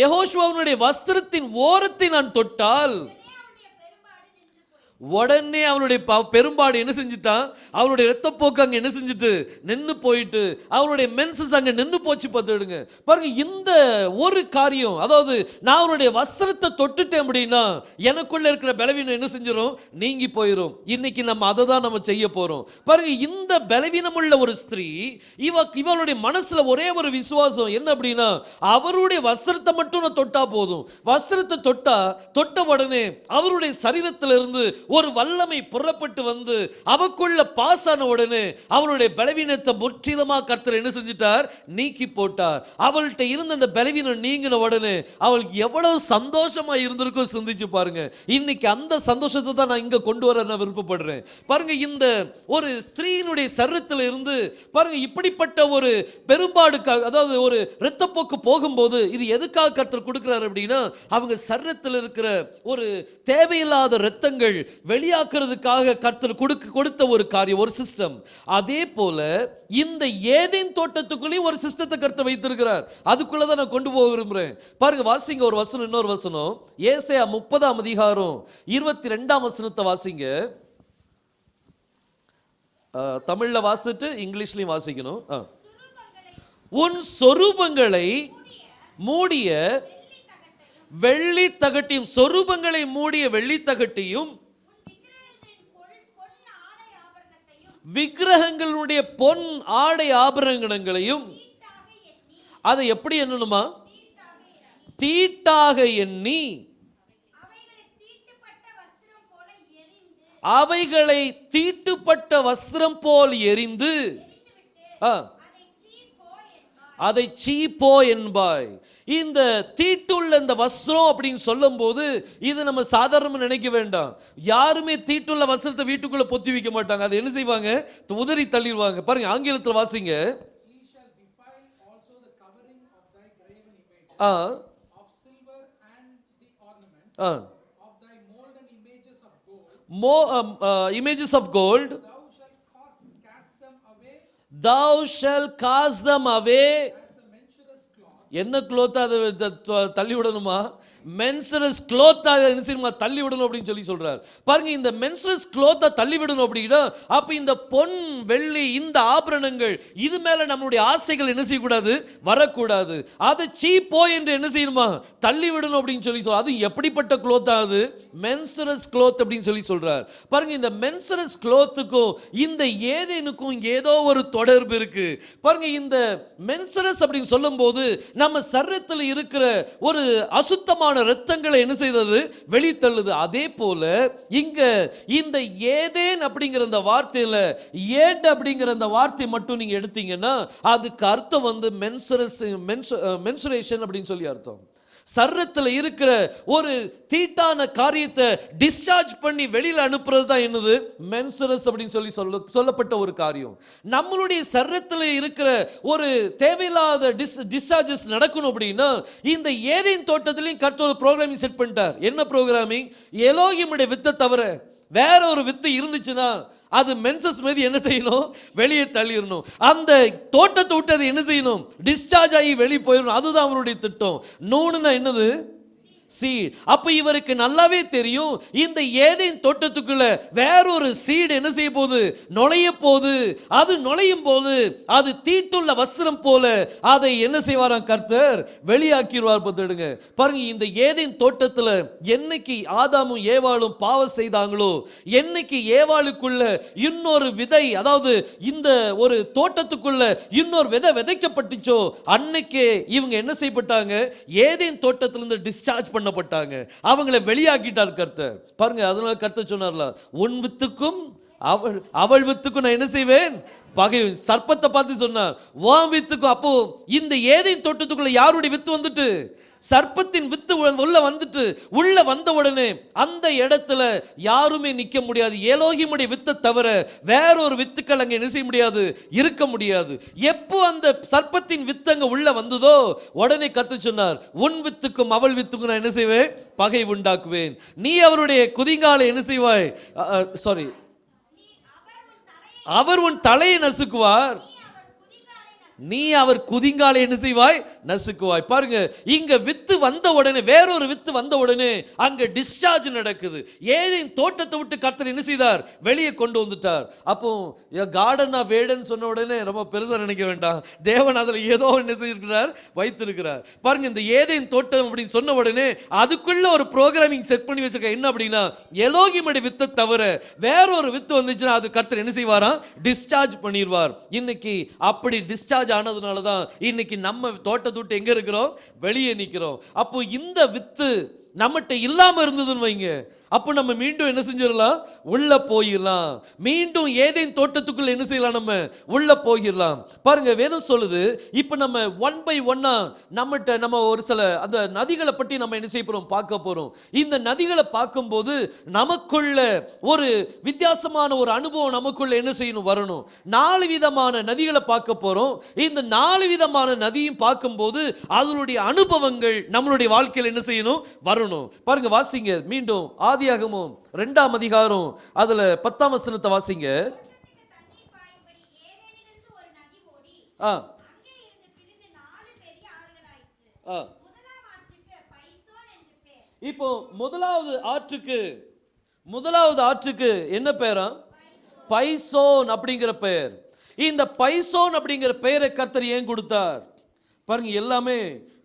யெகோஷுவாவுடைய வஸ்திரத்தின் ஓரத்தை நான் தொட்டால் உடனே அவளுடைய பெரும்பாடு என்ன செஞ்சுட்டான், அவளுடைய இரத்தப்போக்கு அங்க என்ன செஞ்சுட்டு நின்று போயிட்டு, அவளுடைய மென்சஸ் அங்க நின்று போச்சு. பார்த்துடுங்க பாருங்க, இந்த ஒரு காரியம், அதாவது நான் அவருடைய வஸ்திரத்தை தொட்டுட்டேன் அப்படின்னா எனக்குள்ள இருக்கிற பலவீனம் என்ன செஞ்சிடும், நீங்கி போயிடும். இன்னைக்கு நம்ம அதை தான் நம்ம செய்ய போறோம். பாருங்க, இந்த பலவீனம் உள்ள ஒரு ஸ்திரீ, இவளுடைய மனசுல ஒரே ஒரு விசுவாசம் என்ன அப்படின்னா, அவருடைய வஸ்திரத்தை மட்டும் நான் தொட்டா போதும். வஸ்திரத்தை தொட்ட உடனே அவருடைய சரீரத்திலிருந்து ஒரு வல்லமை புறப்பட்டு வந்து அவக்குள்ள பாசான உடனே அவளுடைய பலவீனத்தை முற்றிலுமா கர்த்தர் என்ன செஞ்சிட்டார், நீக்கி போட்டார். அவள்கிட்ட இருந்த அந்த பலவீனம் நீங்கின உடனே அவளுக்கு எவ்வளவு சந்தோஷமா இருந்திருக்கும் சிந்திச்சு பாருங்க. இன்னைக்கு அந்த சந்தோஷத்தை தான் நான் இங்க கொண்டு வர நான் விருப்பப்படுறேன். பாருங்க, இந்த ஒரு ஸ்திரீயினுடைய சரீரத்தில் இருந்து பாருங்க இப்படிப்பட்ட ஒரு பெரும்பாடு, அதாவது ஒரு இரத்தப்போக்கு போகும்போது இது எதுக்காக கர்த்தர் கொடுக்கிறார் அப்படின்னா, அவங்க சரீரத்தில் இருக்கிற ஒரு தேவையில்லாத இரத்தங்கள் வெளியாக்குறதுக்காக கர்த்தர் கொடுத்த ஒரு காரியம், ஒரு சிஸ்டம். அதே போல இந்த ஏதேன் தோட்டத்துக்குள்ளேயும் ஒரு சிஸ்டத்தை கர்த்தர் வைத்திருக்கிறார். அதுக்குள்ளதான் நான் கொண்டு போக விரும்புறேன். பாருங்க, வாசிங்க ஒரு வசனம், இன்னொரு வசனம், ஏசாயா 30ஆம் அதிகாரம் 22ஆம் வசனத்தை வாசிங்க. தமிழ்ல வாசிட்டு இங்கிலீஷ்லயும் வாசிக்கணும். உன் சொரூபங்களை மூடிய வெள்ளி தகட்டையும், சொரூபங்களை மூடிய வெள்ளி தகட்டையும் விக்கிரகங்களுடைய பொன் ஆடை ஆபரணங்களையும், அதை எப்படி எண்ணணுமா, தீட்டாக எண்ணி அவைகளை தீட்டுப்பட்ட வஸ்திரம் போல் எரிந்து அதை சீப்போ என்பாய். இந்த தீட்டுள்ள இந்த வஸ்திரம் அப்படின்னு சொல்லும் போது இது நம்ம சாதாரணமா நினைக்க வேண்டாம். யாருமே தீட்டுள்ள வஸ்திரத்தை வீட்டுக்குள்ள பொத்தி வைக்க மாட்டாங்க. அது என்ன செய்வாங்க, உதறி தள்ளிடுவாங்க. பாருங்க, ஆங்கிலத்தில் வாசிங்க. images of gold, thou shalt cast them away. என்ன க்ளோத் அதை தள்ளி விடணுமா? மென்சரஸ் க்ளோத் என்ன செய்யணுமா? தள்ளி விடணும் அப்படின்னு சொல்றார். பாருங்க, இந்த மென்சரஸ் க்ளோத்தை தள்ளி விடணும் அப்படின்னா அப்ப இந்த பொன் வெள்ளி இந்த ஆபரணங்கள் இது மேல நம்மளுடைய ஆசைகள் என்ன செய்யக்கூடாது? வரக்கூடாது. அதை சீப்போ என்று என்ன செய்யணுமா? தள்ளி விடணும் அப்படின்னு சொல்லி அது எப்படிப்பட்ட க்ளோத் ஆகுது? மென்சரஸ் க்ளோத் அப்படின்னு சொல்றார். பாருங்க, இந்த மென்சரஸ் க்ளோத்துக்கும் இந்த ஏதேனுக்கும் ஏதோ ஒரு தொடர்பு இருக்கு. பாருங்க, இந்த மென்சரஸ் அப்படின்னு சொல்லும் போது நம்ம சரீரத்தில் இருக்கிற ஒரு அசுத்தமான இரத்தங்களை என்ன செய்தது? வெளித்தள்ளுது. அதே போல இங்க இந்த ஏதேன் அப்படிங்கிற அந்த வார்த்தையில ஏட் அப்படிங்கிற அந்த வார்த்தை மட்டும் நீங்க எடுத்தீங்கன்னா அதுக்கு அர்த்தம் மென்சுரேஷன் அப்படின்னு சொல்லி அர்த்தம். சரீரத்தில் இருக்கிற ஒரு தீட்டான காரியத்தை டிஸ்சார்ஜ் பண்ணி வெளியில் அனுப்புறது தான் என்னது? மென்சரஸ் அப்படின்னு சொல்லப்பட்ட ஒரு காரியம். நம்மளுடைய சரீரத்தில் இருக்கிற ஒரு தேவையில்லாத டிஸ்சார்ஜஸ் நடக்கணும் அப்படின்னா இந்த ஏதேன் தோட்டத்திலையும் கர்த்தர் ப்ரோக்ராமிங் செட் பண்ணிட்டார். என்ன ப்ரோக்ராமிங்? எலோகிமுடைய வித்தை தவிர வேற ஒரு வித்து இருந்துச்சுன்னா அது மென்சஸ் மீது என்ன செய்யணும்? வெளியே தள்ளிடணும். அந்த தோட்டத்தை விட்டு அது என்ன செய்யணும்? டிஸ்சார்ஜ் ஆகி வெளியே போயிடணும். அதுதான் அவருடைய திட்டம். நூனுனா என்னது? சீட். அப்ப இவருக்கு நல்லாவே தெரியும் இந்த ஏதேன் தோட்டத்துக்குள்ள வேறொரு சீடு என்ன செய்ய போகுது? நுழைய போகுது. அது நுழையும் போது அது தீட்டுள்ள வஸ்திரம் போல அதை என்ன செய்வாராம்? கர்த்தர் வெளியாக்கிடுவார். பார்த்துடுங்க. பாருங்க, இந்த ஏதேன் தோட்டத்துல என்னைக்கு ஆதாமும் ஏவாளும் பாவம் செய்தாங்களோ, என்னைக்கு ஏவாளுக்குள்ள இன்னொரு விதை, அதாவது இந்த ஒரு தோட்டத்துக்குள்ள இன்னொரு விதை விதைக்கப்பட்டுச்சோ அன்னைக்கே இவங்க என்ன செய்யப்பட்டாங்க? Eden தோட்டத்திலிருந்து discharge பண்ணப்பட்டாங்க. அவங்களை வெளியாக்கிட்டார் கர்த்தர். பாருங்க, அதனால கர்த்தர் சொன்னார்ல, உன் வித்துக்கும் அவள் வித்துக்கும் நான் என்ன செய்வேன்? பகை. சர்ப்பத்தை பார்த்து சொன்னார், உன் வித்துக்கும். அப்போ இந்த ஏதேன் தோட்டத்துக்குள்ள யாருடைய வித்து வந்துட்டு? சர்ப்பத்தின் வித்து உள்ள வந்துட்டு, உள்ள வந்த உடனே அந்த இடத்துல யாருமே நிக்க முடியாது. எலோகிமுடைய வித்தை தவிர வேறொரு வித்துக்கள் அங்க என்ன செய்ய முடியாது? இருக்க முடியாது. எப்போ அந்த சர்ப்பத்தின் வித்து அங்க உள்ள வந்ததோ உடனே கர்த்தர் சொன்னார், உன் வித்துக்கும் அவள் வித்துக்கும் நான் என்ன செய்வேன்? பகை உண்டாக்குவேன். நீ அவருடைய குதிங்காலை என்ன செய்வாய்? சாரி, அவர் உன் தலையை நசுக்குவார், நீ அவர் குதிங்காலை என்ன செய்வாய்? நசுக்குவாய். பாருங்க, இங்க வித்து வந்த உடனே வேறொரு வித்து வந்த உடனே அங்க டிஸ்சார்ஜ் நடக்குது. ஏதேன் தோட்டத்தை விட்டு கர்த்தர் என்ன செய்தார்? வெளியே கொண்டு வந்துட்டார். அப்போ கார்டன் ஆஃப் ஏடன் சொன்ன உடனே ரொம்ப பெருசா நினைக்க வேண்டாம். தேவன் அதுல ஏதோ என்ன செய்திருக்கிறார்? வைத்திருக்கிறார். பாருங்க, இந்த ஏதேன் தோட்டம் அப்படின்னு சொன்ன உடனே அதுக்குள்ள ஒரு ப்ரோக்ராமிங் செட் பண்ணி வச்சிருக்க. என்ன அப்படின்னா, எலோகிமுடைய வித்தை தவிர வேறொரு வித்து வந்துச்சுன்னா அது கர்த்தர் என்ன செய்வாராம்? டிஸ்சார்ஜ் பண்ணிடுவார். இன்னைக்கு அப்படி டிஸ்சார்ஜ் ஆனதுனாலதான் இன்னைக்கு நம்ம தோட்டத்தை விட்டு எங்க இருக்கிறோம்? வெளியே நிக்கிறோம். அப்போ இந்த வித்து நம்மகிட்ட இல்லாம இருந்ததுன்னு வைங்க, அப்போ நம்ம மீண்டும் என்ன செஞ்சிடலாம்? உள்ள போயிடலாம். மீண்டும் ஏதேன் தோட்டத்துக்குள்ள என்ன செய்யலாம்? நம்ம உள்ள போயிடலாம். பாருங்க, வேதம் சொல்லுது, இப்ப நம்ம ஒன் பை ஒன்னா நம்ம ஒரு சில அந்த நதிகளை பற்றி நம்ம என்ன செய்ய போறோம்? பார்க்க போறோம். இந்த நதிகளை பார்க்கும்போது நமக்குள்ள ஒரு வித்தியாசமான ஒரு அனுபவம் நமக்குள்ள என்ன செய்யணும்? வரணும். 4 விதமான நதிகளை பார்க்க போறோம். இந்த 4 விதமான நதியும் பார்க்கும்போது அதனுடைய அனுபவங்கள் நம்மளுடைய வாழ்க்கையில் என்ன செய்யணும்? வரணும். பாருங்க, வாசிங்க மீண்டும் ஆதியாகமம் 2ஆம் அதிகாரம் அதுல 10ஆம் வசனத்தை வாசிங்க. இப்போ முதலாவது ஆற்றுக்கு என்ன பெயரா? பைசோன் அப்படிங்கிற பெயர். இந்த பைசோன் அப்படிங்கிற பெயரை கர்த்தர் ஏன் கொடுத்தார்? பாருங்க, எல்லாமே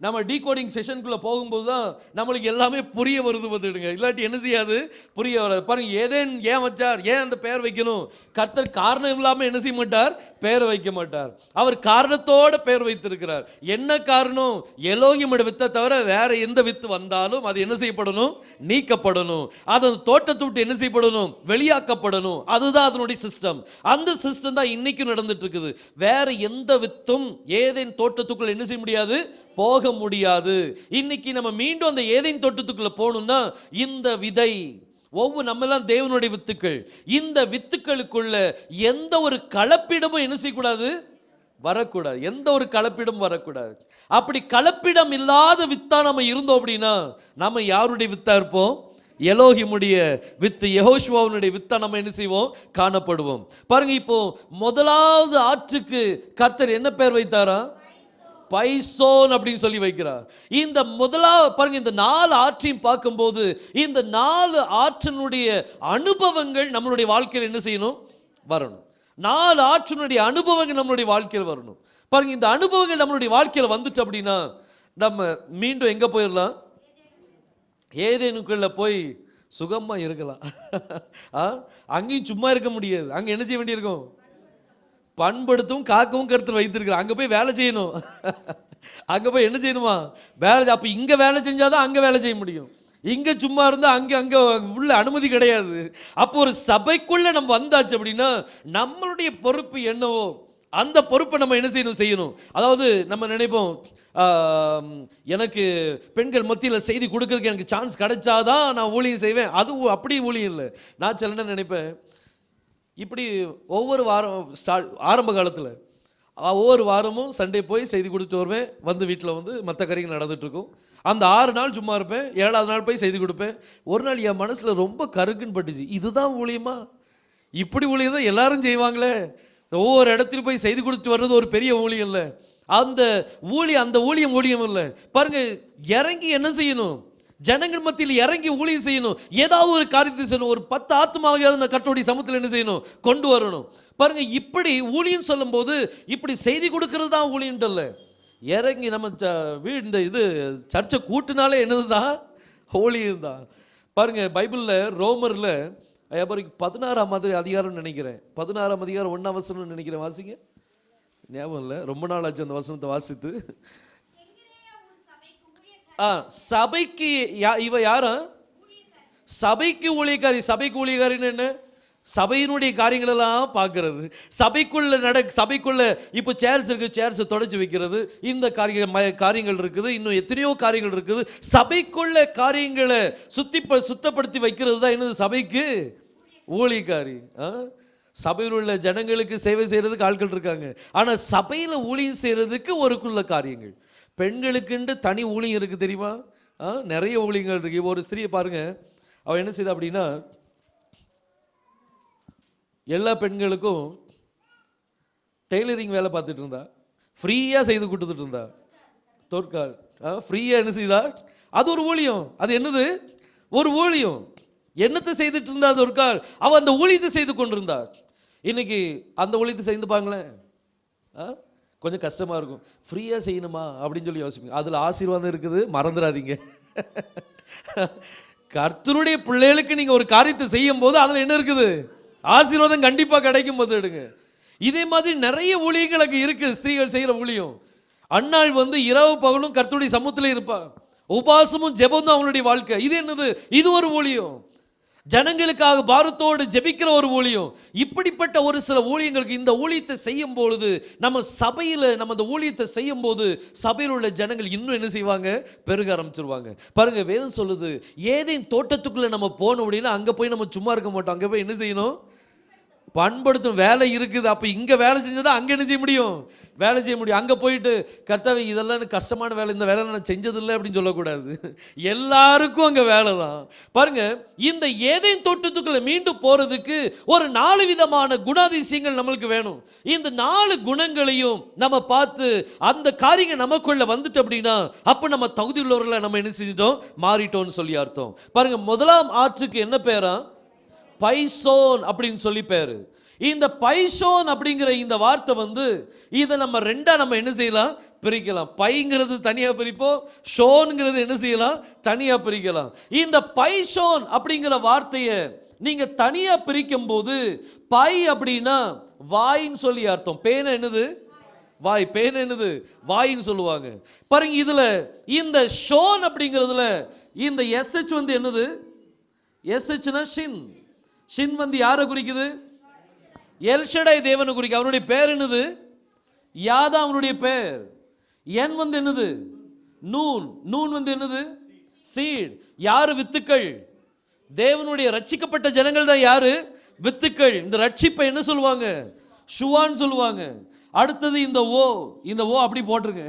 நம்ம டீகோடிங் செஷனுக்குள்ள போகும்போது தான் நம்மளுக்கு எல்லாமே புரிய வருது. பார்த்துடுங்க, இல்லாட்டி என்ன செய்யாது? புரிய வராது. பாருங்க, ஏதேன் ஏன் வச்சார்? ஏன் அந்த பெயர் வைக்கணும்? கர்த்தர் காரணம் இல்லாமல் என்ன செய்ய மாட்டார்? பெயர் வைக்க மாட்டார். அவர் காரணத்தோட பெயர் வைத்திருக்கிறார். என்ன காரணம்? எலோகிமுடைய வித்தை தவிர வேற எந்த வித்து வந்தாலும் அது என்ன செய்யப்படணும்? நீக்கப்படணும். அது தோட்டத்தை விட்டு என்ன செய்யப்படணும்? வெளியாக்கப்படணும். அதுதான் அதனுடைய சிஸ்டம். அந்த சிஸ்டம் தான் இன்னைக்கு நடந்துட்டு இருக்குது. வேற எந்த வித்தும் ஏதேன் தோட்டத்துக்குள்ள என்ன செய்ய முடியாது? போக முடியாது. இன்னைக்கு நம்ம மீண்டும் அந்த ஏதேன் தோட்டத்துக்குள்ள போகணும்னா இந்த விதை நம்ம எல்லாம் தேவனுடைய வித்துக்கள். இந்த வித்துக்களுக்குள்ள எந்த ஒரு கலப்பிடமும் என்ன செய்யக்கூடாது? வரக்கூடாது. எந்த ஒரு கலப்பிடம் வரக்கூடாது. அப்படி கலப்பிடம் இல்லாத வித்தா நம்ம இருந்தோம் அப்படின்னா நம்ம யாருடைய வித்தா இருப்போம்? எலோஹிமுடைய வித்து, யெகோஷுவாவுடைய வித்தா நம்ம என்ன செய்வோம்? காணப்படுவோம். பாருங்க, இப்போ முதலாவது ஆற்றுக்கு கர்த்தர் என்ன பெயர் வைத்தாரா? பைசோன் அப்படின்னு சொல்லி வைக்கிறார். இந்த முதலாவது பாருங்க, இந்த 4 ஆற்றையும் பார்க்கும்போது இந்த 4 ஆற்றினுடைய அனுபவங்கள் நம்மளுடைய வாழ்க்கையில் என்ன செய்யணும்? வரணும். 4 ஆற்றினுடைய அனுபவங்கள் நம்மளுடைய வாழ்க்கையில் வரணும். பாருங்க, இந்த அனுபவங்கள் நம்மளுடைய வாழ்க்கையில் வந்துட்டு அப்படின்னா நம்ம மீண்டும் எங்க போயிடலாம்? ஏதேனுக்குள்ள போய் சுகமா இருக்கலாம். அங்கேயும் சும்மா இருக்க முடியாது. அங்க என்ன செய்ய வேண்டியிருக்கும்? பண்படுத்தும் காக்கவும் கருத்து வைத்திருக்கிறார். அங்க போய் வேலை செய்யணும். அங்க போய் என்ன செய்யணுமா? வேலை. அப்ப இங்க வேலை செஞ்சாதான் அங்க வேலை செய்ய முடியும். இங்க சும்மா இருந்தா அங்க உள்ள அனுமதி கிடையாது. அப்போ ஒரு சபைக்குள்ள நம்ம வந்தாச்சு அப்படின்னா நம்மளுடைய பொறுப்பு என்னவோ அந்த பொறுப்பை நம்ம என்ன செய்யணும். அதாவது நம்ம நினைப்போம், எனக்கு பெண்கள் மத்தியில் செய்தி கொடுக்கறதுக்கு எனக்கு சான்ஸ் கிடைச்சாதான் நான் ஊழியம் செய்வேன். அது அப்படி ஊழியம் இல்லை. நான் சில என்ன நினைப்பேன், இப்படி ஒவ்வொரு வாரம் ஆரம்ப காலத்தில் ஒவ்வொரு வாரமும் சண்டே போய் செய்தி கொடுத்துட்டு வருவேன். வந்து வீட்டில் வந்து மற்ற காரியங்கள் நடந்துட்டுருக்கும். அந்த 6 நாள் சும்மா இருப்பேன். 7வது நாள் போய் செய்தி கொடுப்பேன். ஒரு நாள் என் மனசில் ரொம்ப கருக்குன்னு பட்டுச்சு. இதுதான் ஊழியமா? இப்படி ஊழியம் தான் எல்லாரும் செய்வாங்களே. ஒவ்வொரு இடத்துலையும் போய் செய்தி கொடுத்து வர்றது ஒரு பெரிய ஊழியம் இல்லை. அந்த ஊழியம் இல்லை. பாருங்க, இறங்கி என்ன செய்யணும்? ஜனங்கள் மத்தியில் இறங்கி ஊழியம் செய்யணும். ஏதாவது ஒரு காரியத்தை செய்யணும். ஒரு 10 ஆத்மாவையாவது கர்த்தருடைய சமூகத்தில் என்ன செய்யணும்? கொண்டு வரணும். பாருங்க, இப்படி ஊழியம் சொல்லும் போது இப்படி செய்தி கொடுக்கறது தான் ஊழியம் இல்லை. இறங்கி நம்ம இந்த இது சர்ச்சை கூட்டினாலே என்னதுதான்? ஊழியம் தான். பாருங்க, பைபிளில் ரோமரில் 16ஆம் அதிகாரம் நினைக்கிறேன், 16ஆம் அதிகாரம் 1ஆம் வசனம் நினைக்கிறேன். வாசிங்க. ஞாபகம் இல்லை, ரொம்ப நாள் ஆச்சு அந்த வசனத்தை வாசித்து. சபைக்கு இவ யாரா? சபைக்கு ஊழியக்காரி. சபைக்கு ஊழியக்காரின்னு என்ன? சபையினுடைய காரியங்கள் எல்லாம் பார்க்கறது. சபைக்குள்ள இப்போ சேர்ஸ் இருக்கு, சேர்ஸ் தொடச்சி வைக்கிறது, இந்த காரியங்கள் இருக்குது, இன்னும் எத்தனையோ காரியங்கள் இருக்குது. சபைக்குள்ள காரியங்களை சுத்தப்படுத்தி வைக்கிறது தான் என்னது? சபைக்கு ஊழியக்காரி. சபையில் உள்ள ஜனங்களுக்கு சேவை செய்யறதுக்கு ஆட்கள் இருக்காங்க. ஆனா சபையில ஊழியம் செய்யறதுக்கு ஒருக்குள்ள காரியங்கள். பெண்களுக்குண்டு தனி ஊழியம் இருக்கு, தெரியுமா? நிறைய ஊழியங்கள் இருக்கு. ஒரு ஸ்திரியை பாருங்க, அவ என்ன செய்தா அப்படின்னா, எல்லா பெண்களுக்கும் டெய்லரிங் வேலை பார்த்துட்டு இருந்தா, ஃப்ரீயா செய்து கொடுத்துட்டு இருந்தா. தோற்கால் ஃப்ரீயா என்ன செய்தா? அது ஒரு ஊழியம். அது என்னது? ஒரு ஊழியம். என்னத்தை செய்துட்டு இருந்தா? தோற்கால் அவ அந்த ஊழியத்தை செய்து கொண்டிருந்தா. இன்னைக்கு அந்த ஊழியத்தை செய்துப்பாங்களேன், கொஞ்சம் கஷ்டமா இருக்கும். ஃப்ரீயா செய்யணுமா அப்படின்னு சொல்லி யோசிப்பீங்க. அதுல ஆசீர்வாதம் இருக்குது, மறந்துடாதீங்க. கர்த்தருடைய பிள்ளைகளுக்கு நீங்க ஒரு காரியத்தை செய்யும் போது அதுல என்ன இருக்குது? ஆசீர்வாதம் கண்டிப்பா கிடைக்கும் போது எடுங்க. இதே மாதிரி நிறைய ஊழியங்களுக்கு இருக்கு. ஸ்திரீகள் செய்யற ஊழியம். அன்னாள் வந்து இரவு பகலும் கர்த்தருடைய சமூகத்தில் இருப்பா. உபாசமும் ஜெபம் தான் அவங்களுடைய வாழ்க்கை. இது என்னது? இது ஒரு ஊழியம். ஜனங்களுக்காக பாரத்தோடு ஜெபிக்கிற ஒரு ஊழியம். இப்படிப்பட்ட ஒரு சில ஊழியங்களுக்கு இந்த ஊழியத்தை செய்யும் பொழுது நம்ம சபையில் நம்ம அந்த ஊழியத்தை செய்யும் போது சபையில் உள்ள ஜனங்கள் இன்னும் என்ன செய்வாங்க? பெருக ஆரம்பிச்சிருவாங்க. பாருங்க, வேதம் சொல்லுது, ஏதேன் தோட்டத்துக்குள்ள நம்ம போனோம் அப்படின்னா அங்க போய் நம்ம சும்மா இருக்க மாட்டோம். அங்க போய் என்ன செய்யணும்? பண்படுத்தும் வேலை இருக்குது. அப்போ இங்கே வேலை செஞ்சதா அங்கே என்ன செய்ய முடியும்? வேலை செய்ய முடியும். அங்கே போயிட்டு கர்த்தாவே இதெல்லாம் எனக்கு கஷ்டமான வேலை, இந்த வேலை நான் செஞ்சதில்லை அப்படின்னு சொல்லக்கூடாது. எல்லாருக்கும் அங்கே வேலை தான். பாருங்க, இந்த ஏதேன் தோட்டத்துக்குள்ள மீண்டும் போறதுக்கு ஒரு 4 விதமான குணாதிசயங்கள் நம்மளுக்கு வேணும். இந்த 4 குணங்களையும் நம்ம பார்த்து அந்த காரியங்கள் நமக்குள்ள வந்துட்டு அப்படின்னா அப்போ நம்ம தகுதி உள்ளவர்களை நம்ம என்ன செஞ்சிட்டோம்? மாறிட்டோம்னு சொல்லி அர்த்தம். பாருங்க, முதலாம் ஆற்றுக்கு என்ன பேரா? பைசோன் அப்படின்னு சொல்லி பேரு. இந்த பைசோன் அப்படிங்கிற இந்த வார்த்தை வந்து இதை நம்ம ரெண்டா நம்ம என்ன செய்யலாம்? பிரிக்கலாம். பைங்கிறது தனியா பிரிப்போம், ஷோன்ங்கிறது என்ன செய்யலாம்? தனியா பிரிக்கலாம். இந்த பைசோன் அப்படிங்கிற வார்த்தையை நீங்க தனியா பிரிக்கும் போது பை அப்படின்னா வாயின்னு சொல்லி அர்த்தம். பேன என்னது? வாய். பேன என்னது? வாயின்னு சொல்லுவாங்க. பாருங்க, இதுல இந்த ஷோன் அப்படிங்கிறதுல இந்த எஸ்ஹெச் வந்து என்னது? எஸ்ஹெச்னா ஷின். ஷின் வந்து யாரை குறிக்குது? எல்ஷடாய் தேவனை குறிக்க. அவனுடைய பேர் என்னது? யாதா அவனுடைய பேர். என் வந்து என்னது? நூன். நூன் வந்து என்னது? சீட். யாரு? வித்துக்கள். தேவனுடைய ரட்சிக்கப்பட்ட ஜனங்கள் தான் யாரு? வித்துக்கள். இந்த ரட்சிப்பை என்ன சொல்லுவாங்க? ஷுவான்னு சொல்லுவாங்க. அடுத்தது இந்த ஓ அப்படி போட்டிருங்க.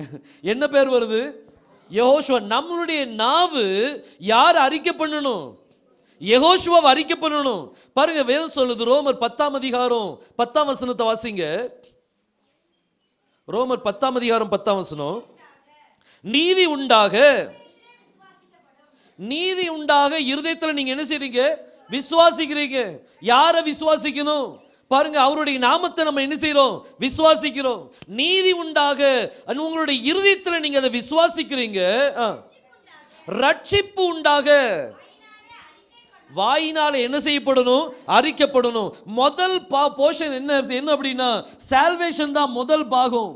என்ன பேர் வருது? யெகோஷுவா. நம்மளுடைய நாவு யார் அறிக்கை பண்ணணும்? யெகோஷுவாவை அறிக்கை பண்ணணும். பாருங்க, வேதம் சொல்லுது, ரோமர் 10ஆம் அதிகாரம் 10ஆம் வசனத்தை வாசிங்க. ரோமர் 10ஆம் அதிகாரம் 10ஆம் வசனம். நீதி உண்டாக இருதயத்தில் நீங்க என்ன செய்றீங்க? விசுவாசிக்கிறீங்க. யாரை விசுவாசிக்கணும்? பாருங்க, அவருடைய நாமத்தை நம்ம என்ன செய்றோம்? விசுவாசிக்கிறோம். நீதி உண்டாக உங்களுடைய இருதயத்தில் நீங்க அதை விசுவாசிக்கிறீங்க. ரட்சிப்பு உண்டாக வாயினால என்ன செய்யப்படணும்? அறிக்கப்படணும். முதல் போர்ஷன் என்ன அப்படின்னா சால்வேஷன் தான் முதல் பாகம்.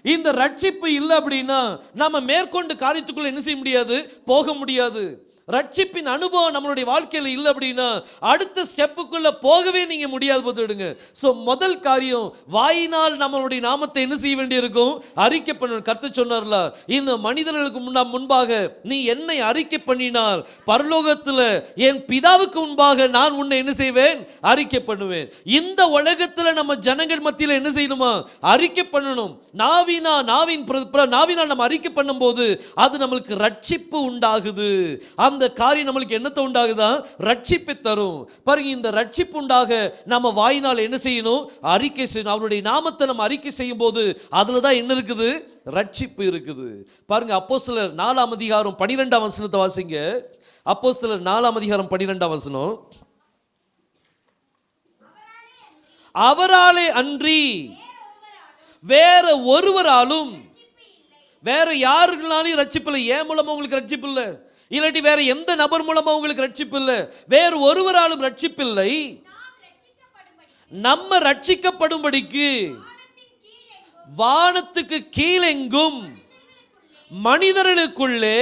இந்த ரட்சிப்பு இல்லை அப்படின்னா நம்ம மேற்கொண்டு காரியத்துக்குள்ள என்ன செய்ய முடியாது? போக முடியாது. ரட்சிப்பின் அனுபவம் நம்மளுடைய வாழ்க்கையில் இல்லை அப்படின்னா அடுத்த ஸ்டெப்புக்குள்ள போகவே நீங்க முடியாது பார்த்துடுங்க. ஸோ முதல் காரியம், வாயினால் நம்மளுடைய நாமத்தை என்ன செய்ய வேண்டியிருக்கும்? அறிக்கை பண்ணணும். கர்த்தர் சொன்னார்ல, இந்த மனிதர்களுக்கு முன்பாக நீ என்னை அறிக்கை பண்ணினால் பரலோகத்தில் என் பிதாவுக்கு முன்பாக நான் உன்னை என்ன செய்வேன்? அறிக்கை பண்ணுவேன். இந்த உலகத்தில் நம்ம ஜனங்கள் மத்தியில் என்ன செய்யணுமா? அறிக்கை பண்ணணும். நாவினால் நம்ம அறிக்கை பண்ணும்போது அது நம்மளுக்கு ரட்சிப்பு உண்டாகுது. அந்த காரியம் நம்மளுக்கு என்னத்தை உண்டாகுதா? ரட்சிப்பை தரும். பாருங்க, இந்த ரட்சிப்பு உண்டாக நம்ம வாயினால் என்ன செய்யணும்? அறிக்கை செய்யணும். அவருடைய நாமத்தை நம்ம அறிக்கை செய்யும் போது அதுல தான் என்ன இருக்குது? ரட்சிப்பு இருக்குது. பாருங்க, அப்போஸ்தலர் 4ஆம் அதிகாரம் 12ஆம் வசனத்தை வாசிங்க. அப்போஸ்தலர் 4ஆம் அதிகாரம் 12ஆம் வசனம். அவராலே அன்றி வேற ஒருவராலும், வேற யாருனாலும் ரட்சிப்பு இல்லை. ஏன் மூலமா உங்களுக்கு ரட்சிப்பு இல்லை? இல்லாட்டி வேற எந்த நபர் மூலமா உங்களுக்கு ரட்சிப்பு இல்லை. வேறு ஒருவராலும் ரட்சிப்பில்லை. நம்ம ரட்சிக்கப்படும்படிக்கு வானத்துக்கு கீழெங்கும் மனிதர்களுக்குள்ளே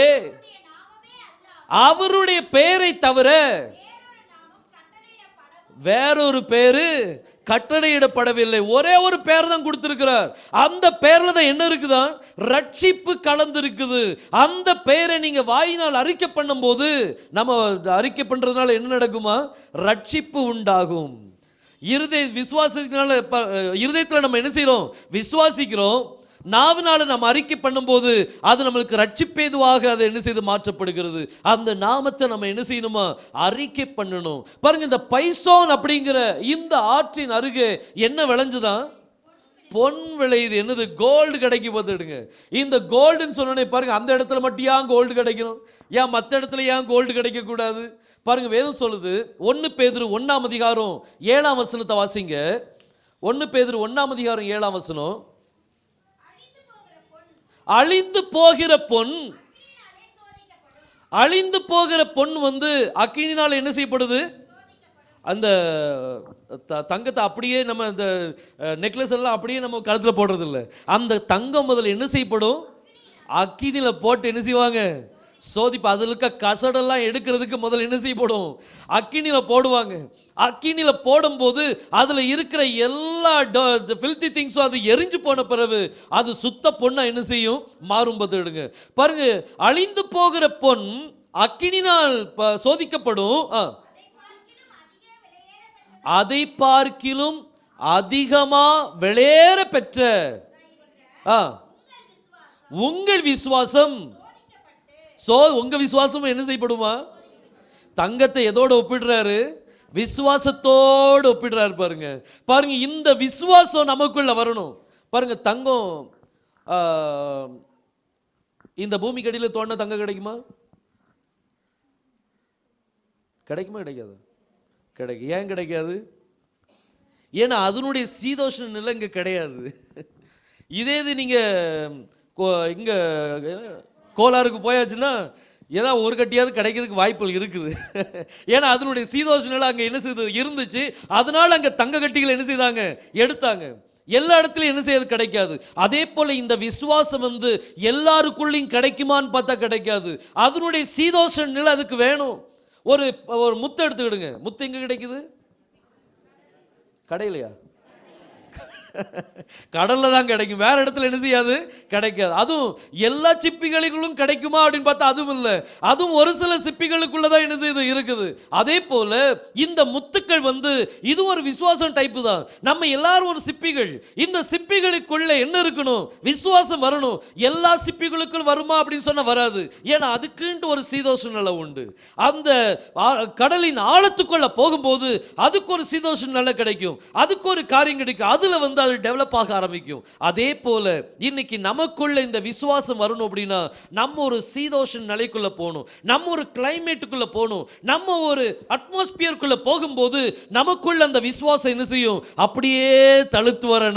அவருடைய பெயரை தவிர வேறொரு பேரு கட்டளையிடப்படவில்லை. ஒரே ஒரு பேர் தான் கொடுத்திருக்கிறார். அந்த பேர்ல தான் என்ன இருக்குதா? ரட்சிப்பு கலந்து இருக்குது. அந்த பெயரை நீங்க வாயினால் அறிக்கை பண்ணும் போது, நம்ம அறிக்கை பண்றதுனால என்ன நடக்குமா? ரட்சிப்பு உண்டாகும். இருதயத்தில் நம்ம என்ன செய்யறோம்? விசுவாசிக்கிறோம். நாவினால நம்ம அறிக்கை பண்ணும்போது அது நம்மளுக்கு ரட்சிப்பேதுவாக அது என்ன செய்து மாற்றப்படுகிறது. அந்த நாமத்தை நம்ம என்ன செய்யணுமா? அறிக்கை பண்ணணும். பாருங்க, இந்த பைசோன் அப்படிங்கிற இந்த ஆற்றின் அருகே என்ன விளைஞ்சுதான்? பொன் விளையுது. என்னது? கோல்டு கிடைக்க பார்த்துடுங்க. இந்த கோல்டுன்னு சொன்னோன்னே பாருங்க, அந்த இடத்துல மட்டும் ஏன் கோல்டு கிடைக்கணும்? ஏன் மற்ற இடத்துல ஏன் கோல்டு கிடைக்க கூடாது? பாருங்க, வேதம் சொல்லுது, 1 பேதுரு 1ஆம் அதிகாரம் 7ஆம் வசனத்தை வாசிங்க. 1 பேதுரு 1ஆம் அதிகாரம் 7ஆம் வசனம். அழிந்து போகிற பொன், அழிந்து போகிற பொன் அக்கினினால் என்ன செய்யப்படுது? அந்த தங்கத்தை அப்படியே நம்ம இந்த நெக்லஸ் எல்லாம் அப்படியே நம்ம கழுத்துல போடுறது இல்லை. அந்த தங்கம் முதல்ல என்ன செய்யப்படும்? அக்கினியில போட்டு என்ன செய்வாங்க? சோதிப்பு. அதில் இருக்க கசடெல்லாம் எடுக்கிறதுக்கு முதல்ல என்ன செய்யப்படும்? அக்கினியில போடுவாங்க. அக்கினியில போடும்போது அதுல இருக்கிற எல்லா ஃபில்தி திங்ஸும் அது எரிஞ்சு போன பிறகு அது சுத்த பொண்ணா என்ன செய்யும்? மாறும். பார்த்துடுங்க. பாருங்க, அழிந்து போகிற பொன் அக்கினினால் சோதிக்கப்படும். அதை பார்க்கிலும் அதிகமா விலையேற பெற்ற உங்கள் விசுவாசம். உங்க விசுவாசம் என்ன செய்யப்படுமா? தங்கத்தை எதோடு ஒப்பிடுறாரு? விசுவாசத்தோடு ஒப்பிடுறாரு. பாருங்க பாருங்க, இந்த விசுவாசம் நமக்குள்ள வரணும். பாருங்க, தங்கம் இந்த பூமி கடியில் தோண்ட தங்கம் கிடைக்குமா? கிடைக்குமா? கிடைக்காது. கிடைக்கும். ஏன் கிடைக்காது? ஏன்னா அதனுடைய சீதோஷ்ண நிலை இங்க கிடையாது. இதே இது நீங்க இங்க கோலாருக்கு போயாச்சுன்னா ஏதாவது ஒரு கட்டியாவது கிடைக்கிறதுக்கு வாய்ப்புகள் இருக்குது. ஏன்னா அதனுடைய சீதோஷ்ண நிலை அங்கே என்ன செய்து இருந்துச்சு. அதனால அங்கே தங்க கட்டிகள் என்ன செய்தாங்க? எடுத்தாங்க. எல்லா இடத்துலையும் என்ன செய்யாது? கிடைக்காது. அதே போல இந்த விசுவாசம் எல்லாருக்குள்ளையும் கிடைக்குமான்னு பார்த்தா கிடைக்காது. அதனுடைய சீதோஷ்ண நிலை அதுக்கு வேணும். ஒரு முத்து எடுத்துக்கிடுங்க. முத்து எங்க கிடைக்குது? கடையிலையா? கடல்ல தான் கிடைக்கும், வேற இடத்துல என்ன செய்யாது, கிடைக்காது. அதுவும் எல்லா சிப்பிகளுக்குள்ளும் கிடைக்குமா அப்படின்னு பார்த்தா அதுவும் இல்லை. அதுவும் ஒரு சில சிப்பிகளுக்குள்ளதான் என்ன செய்யுது இருக்குது. அதே போல இந்த முத்துக்கள் இது ஒரு விசுவாசம் டைப்பு தான். நம்ம எல்லாரும் ஒரு சிப்பிகள். இந்த சிப்பிகளுக்குள்ள என்ன இருக்கணும், விசுவாசம் வரணும். எல்லா சிப்பிகளுக்குள் வருமா அப்படின்னு சொன்னா வராது. ஏன்னா அதுக்குன்ட்டு ஒரு சீதோஷ நிலை உண்டு. அந்த கடலின் ஆழத்துக்குள்ள போகும்போது அதுக்கு ஒரு சீதோஷ நிலை கிடைக்கும், அதுக்கு ஒரு காரியம் கிடைக்கும், அதுல அது டெவலப் ஆக ஆரம்பிக்கும். அதே போல இன்னைக்கு நமக்குள்ள இந்த விசுவாசம் வரணும் அப்படின்னா நம்ம ஒரு சீதோஷ நிலைக்குள்ள போகணும், நம்ம ஒரு கிளைமேட்டுக்குள்ள போகணும், நம்ம ஒரு அட்மாஸ்பியருக்குள்ள போகும்போது நமக்குள்ள அந்த விசுவாசம் என்ன செய்யும், அப்படியே தழுத்து வர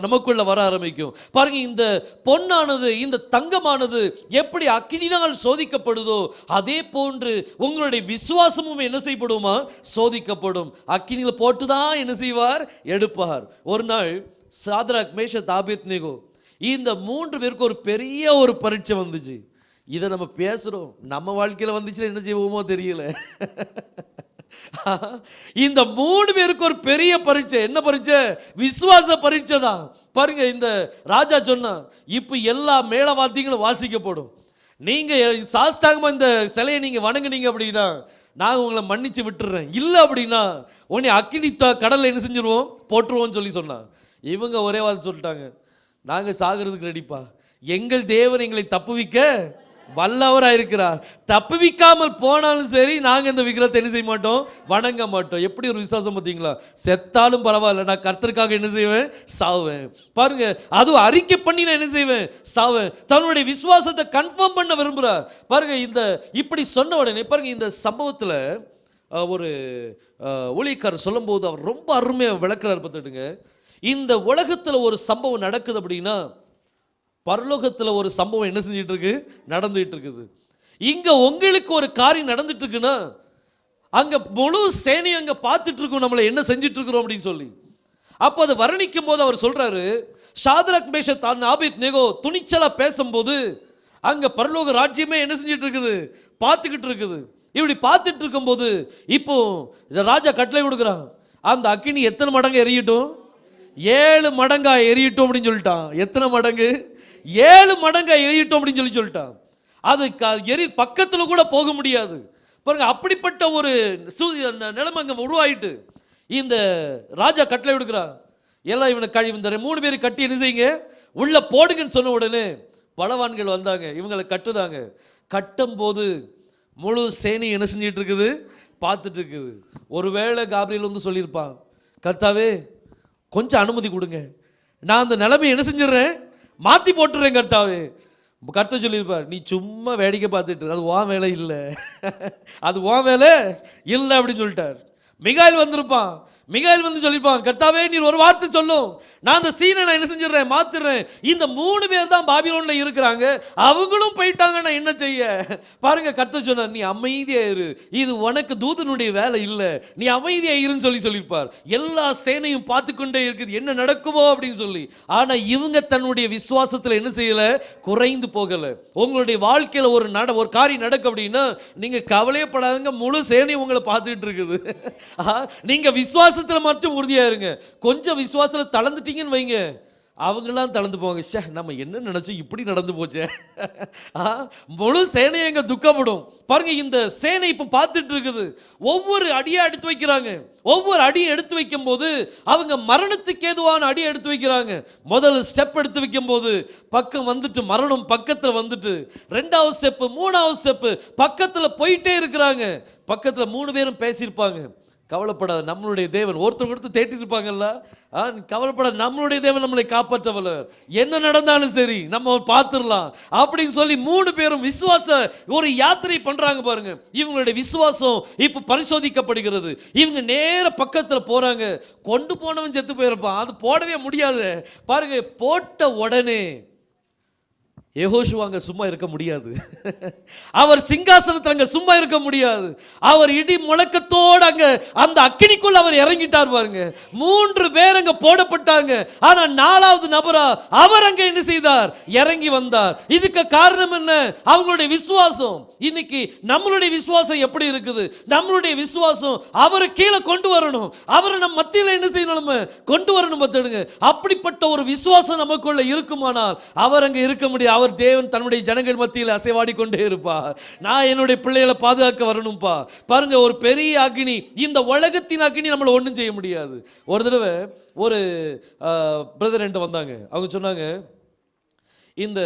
நமக்குள்ள வர ஆரம்பிக்கும். பாருங்க, இந்த பொன்னானது, இந்த தங்கமானது எப்படி அக்கினியால் சோதிக்கப்படுதோ அதே போன்று உங்களுடைய விசுவாசமும் என்ன செய்யப்படுமா, சோதிக்கப்படும். அக்கினியில போட்டுதான் என்ன செய்வார், எடுப்பார். ஒரு நாள் சாத்ராக், மேஷக், ஆபேத்நேகோ இந்த 3 பேருக்கு ஒரு பெரிய ஒரு பரீட்சை வந்துச்சு. இதை நம்ம பேசுறோம், நம்ம வாழ்க்கையில வந்துச்சுன்னா என்ன செய்வோமோ தெரியல. இந்த 3 பேருக்கு ஒரு பெரிய பரீட்சை. என்ன பரீட்சை? விசுவாச பரீட்சை தான். பாருங்க, இந்த ராஜா சொன்னா, இப்ப எல்லா மேளவாத்தியங்களும் வாசிக்கப்படும், நீங்க சாஷ்டாங்கமா இந்த சிலையை நீங்க வணங்குனீங்க அப்படின்னா நான் உங்களை மன்னிச்சு விட்டுறேன், இல்லை அப்படின்னா உன்னை அக்கினி கடல்ல என்ன செஞ்சிருவோம், போட்டுருவோம் சொல்லி சொன்னான். இவங்க ஒரே வார்த்தை சொல்லிட்டாங்க, நாங்க சாகிறதுக்கு ரெடிப்பா, எங்கள் தேவன் எங்களை தப்புவிக்க வல்லவராக இருக்கிறார், தப்புவிக்காமல் போனாலும் சரி நாங்க இந்த விக்கிரத்தை என்ன செய்ய மாட்டோம், வணங்க மாட்டோம். எப்படி ஒரு விசுவாசம் பார்த்தீங்களா? செத்தாலும் பரவாயில்ல, நான் கர்த்தருக்காக என்ன செய்வேன், சாவேன். பாருங்க, அதுவும் அறிக்கை பண்ணி நான் என்ன செய்வேன், சாவேன். தன்னுடைய விசுவாசத்தை கன்ஃபார்ம் பண்ண விரும்புகிறார். பாருங்க, இந்த இப்படி சொன்ன உடனே பாருங்க, இந்த சம்பவத்தில் ஒரு ஊழியக்காரர் சொல்லும்போது அவர் ரொம்ப அருமையாக விளக்குறார். பார்த்துட்டுங்க, இந்த உலகத்தில் ஒரு சம்பவம் நடக்குது அப்படின்னா பரலோகத்தில் ஒரு சம்பவம் என்ன செஞ்சிட்டு இருக்கு, நடந்துட்டு இருக்குது. இங்க உங்களுக்கு ஒரு காரியம் நடந்துட்டு இருக்குன்னா அங்க முழு சேனை அங்க பார்த்துட்டு இருக்கோம் நம்மளை என்ன செஞ்சிட்டு இருக்கிறோம் அப்படின்னு சொல்லி. அப்போ அதை வர்ணிக்கும் போது அவர் சொல்றாரு, சாத்ராக், மேஷக், ஆபேத்நேகோ துணிச்சலா பேசும்போது அங்க பரலோக ராஜ்யமே என்ன செஞ்சிட்டு இருக்குது, பார்த்துக்கிட்டு இருக்குது. இப்படி பார்த்துட்டு இருக்கும்போது இப்போ ராஜா கட்டளை கொடுக்குறான், அந்த அக்கினி எத்தனை மடங்கு எரியட்டும், 7 மடங்கா எரியட்டும் அப்படின்னு சொல்லிட்டான். எத்தனை மடங்கு? 7 மடங்கா எரியட்டும் அப்படின்னு சொல்லிட்டான். அது பக்கத்துல கூட போக முடியாது. பாருங்க, அப்படிப்பட்ட ஒரு நிலைமை அங்க உருவாயிட்டு இந்த ராஜா கட்டளை விடுக்கிறான், எல்லாம் இவனை இந்த 3 பேரை கட்டி என்ன செய்யுங்க, உள்ள போடுங்கன்னு சொன்ன உடனே பலவான்கள் வந்தாங்க, இவங்களை கட்டுறாங்க. கட்டும் போது முழு சேனை என்ன செஞ்சிட்டு இருக்குது, பார்த்துட்டு இருக்குது. ஒருவேளை காபிரியேல் சொல்லியிருப்பான், கர்த்தாவே கொஞ்சம் அனுமதி கொடுங்க, நான் அந்த நிலைமை என்ன செஞ்சிடறேன், மாற்றி போட்டுறேன் கர்த்தாவே. கர்த்தர் சொல்லியிருப்பார், நீ சும்மா வேடிக்கை பார்த்துட்டு, அது உன் வேலை இல்லை, அது உன் வேலை இல்லை அப்படின்னு சொல்லிட்டார். மிகாயில் வந்திருப்பான், மிகாயில் சொல்லியிருப்பான், கர்த்தாவே நீர் ஒரு வார்த்தை சொல்லும், நான் அந்த சீனை நான் என்ன செஞ்சிடறேன், மாத்துறேன். இந்த 3 பேர் தான் பாபிலோன்ல இருக்கிறாங்க, அவங்களும் போயிட்டாங்க, நான் என்ன செய்ய. பாருங்க, கர்த்தர் சொன்னார், நீ அமைதியா இரு, இது உனக்கு தூதனுடைய வேலை இல்லை, நீ அமைதியா இருன்னு சொல்லியிருப்பார். எல்லா சேனையும் பார்த்து கொண்டே இருக்குது என்ன நடக்குமோ அப்படின்னு சொல்லி. ஆனா இவங்க தன்னுடைய விசுவாசத்துல என்ன செய்யல, குறைந்து போகல. உங்களுடைய வாழ்க்கையில ஒரு காரியம் நடக்கு அப்படின்னா நீங்க கவலையப்படாதுங்க, முழு சேனையும் உங்களை பார்த்துட்டு இருக்குது. நீங்க விசுவாசத்துல மட்டும் உறுதியா இருங்க. கொஞ்சம் விசுவாசத்துல தளர்ந்துட்டீங்கன்னு வைங்க, அவங்கெல்லாம் தளர்ந்து போவாங்க, நம்ம என்ன நினைச்சோம் இப்படி நடந்து போச்சே. முழு சேனையை எங்க துக்கப்படும். பாருங்க, இந்த சேனை இப்ப பார்த்துட்டு இருக்குது, ஒவ்வொரு அடியா எடுத்து வைக்கிறாங்க. ஒவ்வொரு அடியை எடுத்து வைக்கும் போது அவங்க மரணத்துக்கு ஏதுவான அடியை எடுத்து வைக்கிறாங்க. முதல் ஸ்டெப் எடுத்து வைக்கும் போது பக்கம் வந்துட்டு மரணம் பக்கத்துல வந்துட்டு, 2வது ஸ்டெப், 3வது ஸ்டெப் பக்கத்துல போயிட்டே இருக்கிறாங்க. பக்கத்துல 3 பேரும் பேசியிருப்பாங்க, கவலைப்படாத நம்மளுடைய தேவன், ஒருத்தர் தேட்டிட்டு இருப்பாங்கல்ல, கவலைப்படாத நம்மளுடைய தேவன் நம்மளை காப்பாற்றவல்லவர், என்ன நடந்தாலும் சரி நம்ம பார்த்துடலாம் அப்படின்னு சொல்லி 3 பேரும் விசுவாச ஒரு யாத்திரை பண்றாங்க. பாருங்க, இவங்களுடைய விசுவாசம் இப்ப பரிசோதிக்கப்படுகிறது. இவங்க நேர பக்கத்துல போறாங்க. கொண்டு போனவன் செத்து போயிருப்பான், அது போடவே முடியாது. பாருங்க, போட்ட உடனே யெகோஷுவா அங்க சும்மா இருக்க முடியாது. அவர் சிங்காசனத்தில் அங்க சும்மா இருக்க முடியாது. அவர் இடி முழக்கத்தோடு அங்க அந்த அக்கினிக்குள் அவர் இறங்கிட்டார் பாருங்க. 3 பேர் அங்க போடப்பட்டாங்க. ஆனா 4வது நபரா அவர் அங்க என்ன செய்தார்? இறங்கி வந்தார். இதுக்கு காரணம் என்ன? அவங்களுடைய விசுவாசம். இன்னைக்கு நம்மளுடைய விசுவாசம் எப்படி இருக்குது? நம்மளுடைய விசுவாசம் அவரை கீழே கொண்டு வரணும். அவரை நம்ம மத்தியில் என்ன செய்யணும்? நம்ம கொண்டு வரணும். பார்த்துடுங்க, அப்படிப்பட்ட ஒரு விசுவாசம் நமக்குள்ள இருக்குமானால் அவர் அங்க இருக்க முடியாது. அவர் தேவன் தன்னுடைய ஜனங்கள் மத்தியில் அசைவாடி கொண்டே இருப்பார். நான் என்னுடைய பிள்ளைகளை பாதுகாக்க வரணும்பா. பாருங்க, ஒரு பெரிய அக்னி, இந்த உலகத்தின் அக்னி நம்மளை ஒன்றும் செய்ய முடியாது. ஒரு தடவை ஒரு பிரதர் என்கிட்ட வந்தாங்க. அவங்க சொன்னாங்க, இந்த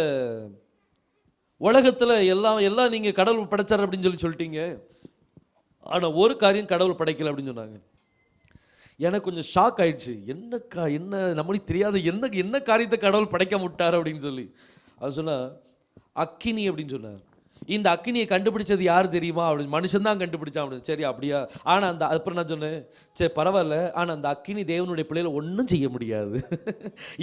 உலகத்தில் எல்லாம் நீங்கள் கடவுள் படைச்சார் அப்படின்னு சொல்லிட்டீங்க, ஆனால் ஒரு காரியம் கடவுள் படைக்கல அப்படின்னு சொன்னாங்க. எனக்கு கொஞ்சம் ஷாக் ஆயிடுச்சு. என்ன நம்மளுக்கு தெரியாத என்ன காரியத்தை கடவுள் படைக்க விட்டார் அப்படின்னு சொல்லி. அது சொன்னா அக்கினி அப்படின்னு சொன்னார். இந்த அக்கினியை கண்டுபிடிச்சது யார் தெரியுமா அப்படின்னு. மனுஷன் தான் கண்டுபிடிச்சான் அப்படின்னு. சரி அப்படியா? ஆனால் அந்த அப்புறம் நான் சொன்னேன், சரி பரவாயில்ல, ஆனால் அந்த அக்கினி தேவனுடைய பிள்ளைகளை ஒன்றும் செய்ய முடியாது.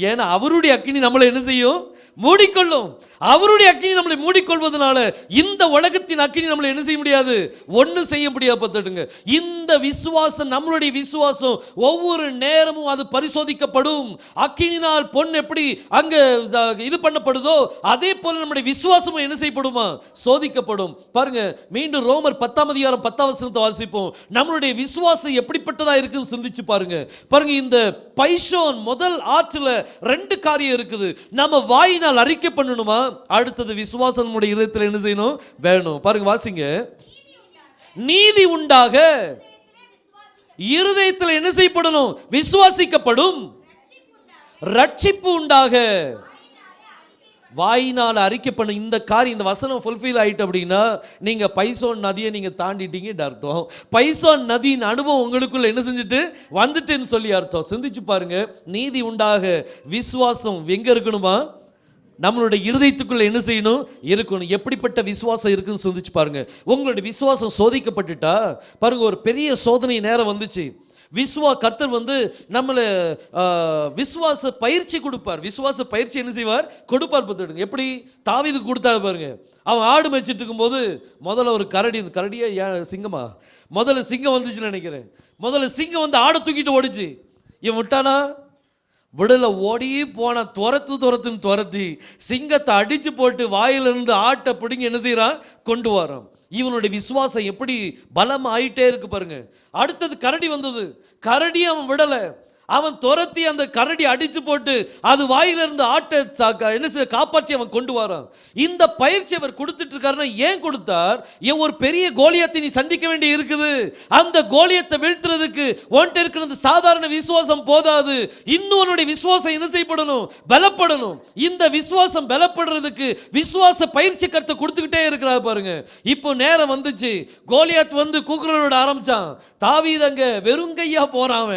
ஏன்னா அவருடைய அக்கினி நம்மளை என்ன செய்யும்? மூடிக்கொள்ளும். அவருடைய அக்கினி நம்மளை மூடிக்கொள்வதனால இந்த உலகத்தின் அக்கினி நம்மளை என்ன செய்ய முடியாது? ஒன்றும் செய்ய முடியாது. பார்த்துடுங்க, இந்த விசுவாசம், நம்மளுடைய விசுவாசம் ஒவ்வொரு நேரமும் அது பரிசோதிக்கப்படும். அக்கினினால் பொன் எப்படி அங்க இது பண்ணப்படுதோ அதே போல நம்முடைய விசுவாசமும் என்ன செய்யப்படுமா? சோதிக்கப்படும். பாருங்க, மீண்டும் ரோமர் 10ஆம் அதிகாரம் 10ஆம் வசனத்தை வாசிப்போம். நம்மளுடைய விசுவாசம் எப்படிப்பட்டதா இருக்குன்னு சிந்திச்சு பாருங்க. பாருங்க, இந்த பைசோன் முதல் ஆற்றுல 2 காரியம் இருக்குது. நம்ம வாயினால் அறிக்கை பண்ணணுமா, அடுத்தது விசுவாசம் நம்முடைய இதயத்தில் என்ன செய்யணும்? வேணும். பாருங்க, வாசிங்க. நீதி உண்டாக இருதயத்தில் என்ன செய்யப்படணும்? விசுவாசிக்கப்படும். ரட்சிப்பு உண்டாக வாயினால் அறிக்கை பண்ண. இந்த காரியம், இந்த வசனம் ஃபுல்ஃபில் ஆயிட்டு அப்படின்னா நீங்க பைசோன் நதியை நீங்க தாண்டிட்டீங்கன்னு அர்த்தம். பைசோன் நதியின் அனுபவம் உங்களுக்குள்ள என்ன செஞ்சுட்டு வந்துட்டுன்னு சொல்லி அர்த்தம். சிந்திச்சு பாருங்க, நீதி உண்டாக விசுவாசம் எங்க இருக்கணுமா? நம்மளுடைய இருதயத்துக்குள்ள என்ன செய்யணும்? இருக்கணும். எப்படிப்பட்ட விசுவாசம் இருக்குன்னு சிந்திச்சு பாருங்க. உங்களுடைய விசுவாசம் சோதிக்கப்பட்டுட்டா பாருங்க, ஒரு பெரிய சோதனை நேரம் வந்துச்சு. கர்த்தர் நம்மளை விசுவாச பயிற்சி கொடுப்பார். விசுவாச பயிற்சி என்ன செய்வார்? கொடுப்பார். பார்த்துடுங்க, எப்படி தாவீதுக்கு கொடுத்தாரு பாருங்க. அவன் ஆடு மேய்ச்சிட்டு இருக்கும்போது முதல்ல ஒரு கரடி, இந்த கரடியா சிங்கமா, முதல்ல சிங்கம் வந்துச்சுன்னு நினைக்கிறேன். முதல்ல சிங்கம் ஆடை தூக்கிட்டு ஓடிச்சு. இவன் விட்டானா? விடல, ஓடி போன துரத்துன்னு துரத்தி சிங்கத்தை அடிச்சு போட்டு வாயிலிருந்து ஆட்டை பிடிங்கி என்ன செய்யறான்? கொண்டு வரான். இவனுடைய விசுவாசம் எப்படி பலம் ஆயிட்டே இருக்கு பாருங்க. அடுத்தது கரடி வந்தது. கரடி அவன் விடல, அவன் துரத்தி அந்த கரடி அடிச்சு போட்டு அது வாயிலிருந்து ஆட்டை என்ன செய்ய காப்பாற்றி அவன் கொண்டு வரான். இந்த பயிற்சி அவர் கொடுத்துட்டு இருக்காருன்னா ஏன் கொடுத்தார்? ஒரு பெரிய கோலியத்தை நீ சந்திக்க வேண்டி இருக்குது. அந்த கோலியத்தை வீழ்த்துறதுக்கு ஒன்ட்ட இருக்கிறது சாதாரண விசுவாசம் போதாது. இன்னொருடைய விசுவாசம் என்ன செய்யப்படணும்? பலப்படணும். இந்த விசுவாசம் பலப்படுறதுக்கு விசுவாச பயிற்சி கருத்தை கொடுத்துக்கிட்டே இருக்கிறார் பாருங்க. இப்போ நேரம் வந்துச்சு. கோலியாத் கூக்குரலோட ஆரம்பிச்சான். தாவீது அங்க வெறுங்கையா போறான்.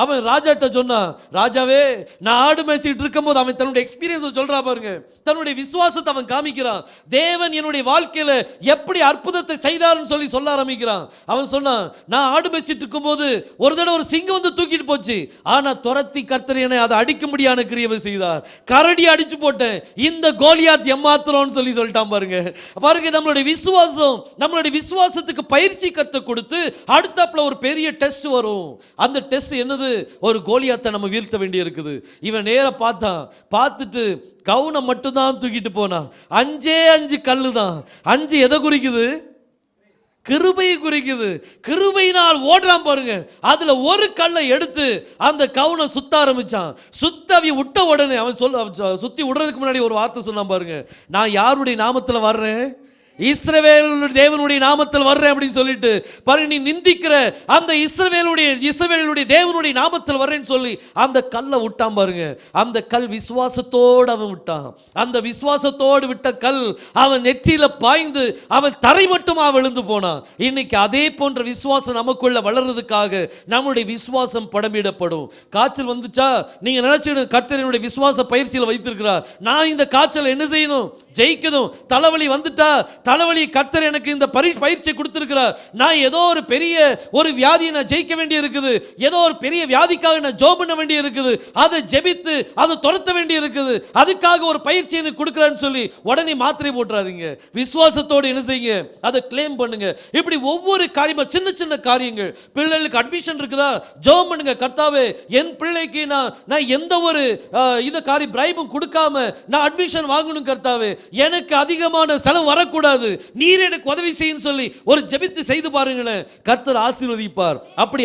அவன் ராஜா சொன்னா, ராஜாவே, நான் ஆடு மேய்ச்சிட்டு இருக்கும் போது அவன் தன்னுடைய எக்ஸ்பீரியன்ஸ் சொல்றா பாருங்க. தன்னுடைய விசுவாசத்தை அவன் காமிக்கிறான். தேவன் என்னுடைய வாழ்க்கையில எப்படி அற்புதத்தை செய்தார்னு சொல்ல ஆரம்பிக்கிறான். அவன் சொன்னான், நான் ஆடு மேய்ச்சிட்டு இருக்கும் போது ஒரு தடவை ஒரு சிங்கம் தூக்கிட்டு போச்சு. ஆனா துரத்தி கர்த்தர் என்னை அதை அடிக்கும்படியான கிரியவை செய்தார். கரடி அடிச்சு போட்டேன். இந்த கோலியாத் எம்மாத்திரம்னு சொல்லிட்டான் பாருங்க. பாருங்க, நம்மளுடைய விசுவாசம், நம்மளுடைய விசுவாசத்துக்கு பயிற்சி கருத்தை கொடுத்து அடுத்தாப்புல ஒரு பெரிய டெஸ்ட் வரும். அந்த டெஸ்ட் என்னது? ஒரு கோலியாத்தை நம்ம வீழ்த்த வேண்டி இருக்குது. இவன் நேர பார்த்துட்டு கவுனை மட்டும் தான் தூக்கிட்டு போனா. 5 கல்லு தான். 5 எதை குறிக்குது? கிருபையை குறிக்குது. கிருபையினால் ஓடுறான் பாருங்க. அதுல ஒரு கல்லை எடுத்து அந்த கவுனை சுத்த ஆரம்பிச்சான். சுத்தவி விட்ட உடனே அவன் சுத்தி விடுறதுக்கு முன்னாடி ஒரு வார்த்தை சொன்னான் பாருங்க, நான் யாருடைய நாமத்தில் வர்றேன்? இஸ்ரவேல் தேவனுடைய நாமத்தில் வர்றேன் அப்படின்னு சொல்லிட்டு பாருங்க. நீ நிந்திக்கிற அந்த இஸ்ரவேலுடைய தேவனுடைய நாமத்தில் வர்றேன்னு சொல்லி அந்த கல்லை விட்டான் பாருங்க. அந்த கல் விசுவாசத்தோடு அவன் விட்டான். அந்த விசுவாசத்தோடு விட்ட கல் அவன் நெற்றியில பாய்ந்து அவன் தரை மட்டுமா விழுந்து போனான். இன்னைக்கு அதே போன்ற விசுவாசம் நமக்குள்ள வளர்றதுக்காக நம்முடைய விசுவாசம் படமிடப்படும். காய்ச்சல் வந்துச்சா நீங்க நினைச்சுக்கணும், கர்த்தர் என்னுடைய விசுவாச பயிற்சியில் வைத்திருக்கிறார். நான் இந்த காய்ச்சல் என்ன செய்யணும்? ஜெயிக்கணும். தலைவலி வந்துட்டா தலைவலி கர்த்தர் எனக்கு இந்த பயிற்சி கொடுத்திருக்கிறார். நான் ஏதோ ஒரு பெரிய ஒரு வியாதியை நான் ஜெயிக்க வேண்டி இருக்குது, ஏதோ ஒரு பெரிய வியாதிக்காக நான் ஜெபம் பண்ண வேண்டி இருக்குது, அதை ஜெபித்து அதை துரத்த வேண்டி இருக்குது, அதுக்காக ஒரு பயிற்சி எனக்கு கொடுக்குறான்னு சொல்லி உடனே மாத்திரை போட்டுறாதீங்க. விசுவாசத்தோடு என்ன செய்யுங்க, அதை கிளைம் பண்ணுங்க. இப்படி ஒவ்வொரு காரியமா சின்ன சின்ன காரியங்கள், பிள்ளைகளுக்கு அட்மிஷன் இருக்குதா, ஜெபம் பண்ணுங்க. கர்த்தாவே என் பிள்ளைக்கு நான் எந்த ஒரு இந்த காரியம் பிரைபும் கொடுக்காம நான் அட்மிஷன் வாங்கணும் கர்த்தாவே, எனக்கு அதிகமான செலவு வரக்கூடாது, நீர் எனக்கு உதவி செய்யும் சொல்லி ஒரு ஜெபித்து செய்து பாருங்களேன், கர்த்தர் ஆசீர்வதிப்பார். அப்படி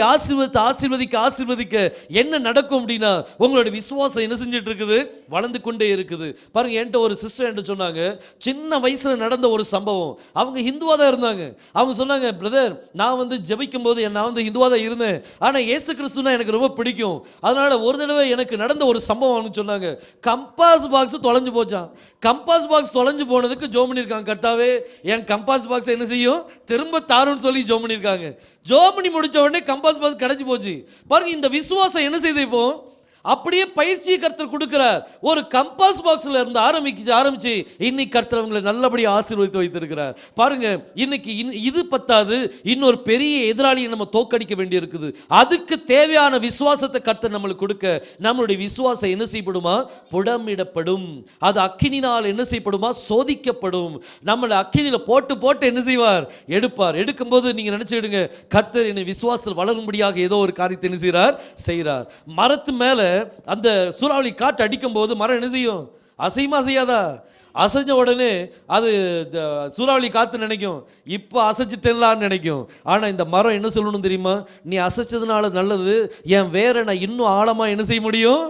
ஆசீர்வதிக்க என்ன நடக்கும் அப்படின்னா, உங்களோட விசுவாசம் என்ன செஞ்சிட்டு இருக்குது, வளர்ந்து கொண்டே இருக்குது. பாருங்க, என்கிட்ட ஒரு சிஸ்டர் என்று சொன்னாங்க, சின்ன வயசுல நடந்த ஒரு சம்பவம். அவங்க ஹிந்துவா தான் இருந்தாங்க. அவங்க சொன்னாங்க, பிரதர் நான் வந்து ஜெபிக்கும் போது நான் வந்து ஹிந்துவா தான் இருந்தேன், ஆனா இயேசு கிறிஸ்துனா எனக்கு ரொம்ப பிடிக்கும். அதனால ஒரு தடவை எனக்கு நடந்த ஒரு சம்பவம் சொன்னாங்க, கம்பாஸ் பாக்ஸ் தொலைஞ்சு போச்சான். கம்பாஸ் பாக்ஸ் தொலைஞ்சு போனதுக்கு ஜெபம் பண்ணிருக்காங்க, கர்த்தாவே என் கம்பாஸ் பாக்ஸ் என்ன செய்யும், திரும்ப தாருன்னு சொல்லி ஜெபம் பண்ணிருக்காங்க. ஜெபம் பண்ணி முடிச்ச உடனே கம்பாஸ் பாக்ஸ் கிடைச்சு போச்சு. பாருங்க, இந்த விசுவாசம் என்ன செய்து இப்போ அப்படியே பயிற்சியை கர்த்தர் கொடுக்கிறார். ஒரு கம்பாஸ் பாக்ஸ்ல இருந்து ஆரம்பிச்சு இன்னைக்கு கர்த்தர் அவங்களை நல்லபடியாக ஆசீர்வதித்து வைத்திருக்கிறார். பாருங்க, இன்னைக்கு இது பத்தாது, இன்னொரு பெரிய எதிராளியை நம்ம தோக்கடிக்க வேண்டி இருக்குது. அதுக்கு தேவையான விசுவாசத்தை கர்த்தர் நம்மளுக்கு கொடுக்க, நம்மளுடைய விசுவாசம் என்ன செய்யப்படுமா, புடமிடப்படும். அது அக்கினினால் என்ன செய்யப்படுமா, சோதிக்கப்படும். நம்மளை அக்கினியில போட்டு என்ன செய்வார், எடுப்பார். எடுக்கும்போது நீங்க நினைச்சிடுங்க, கர்த்தர் என்னை விசுவாசத்தில் வளரும்படியாக ஏதோ ஒரு காரியத்தை என்ன செய்கிறார். மரத்து மேல அந்த சூறாவளி காற்று அடிக்கும் போது மரம் என்ன செய்யும், அசையுமா செய்யாதா? அசைஞ்ச உடனே அது சூறாவளி காத்து நினைக்கும், இப்போ அசைச்சிட்டேன்லான்னு நினைக்கும். ஆனால் இந்த மரம் என்ன சொல்லணும் தெரியுமா, நீ அசைச்சதுனால நல்லது, என் வேற நான் இன்னும் ஆழமாக என்ன செய்ய முடியும்,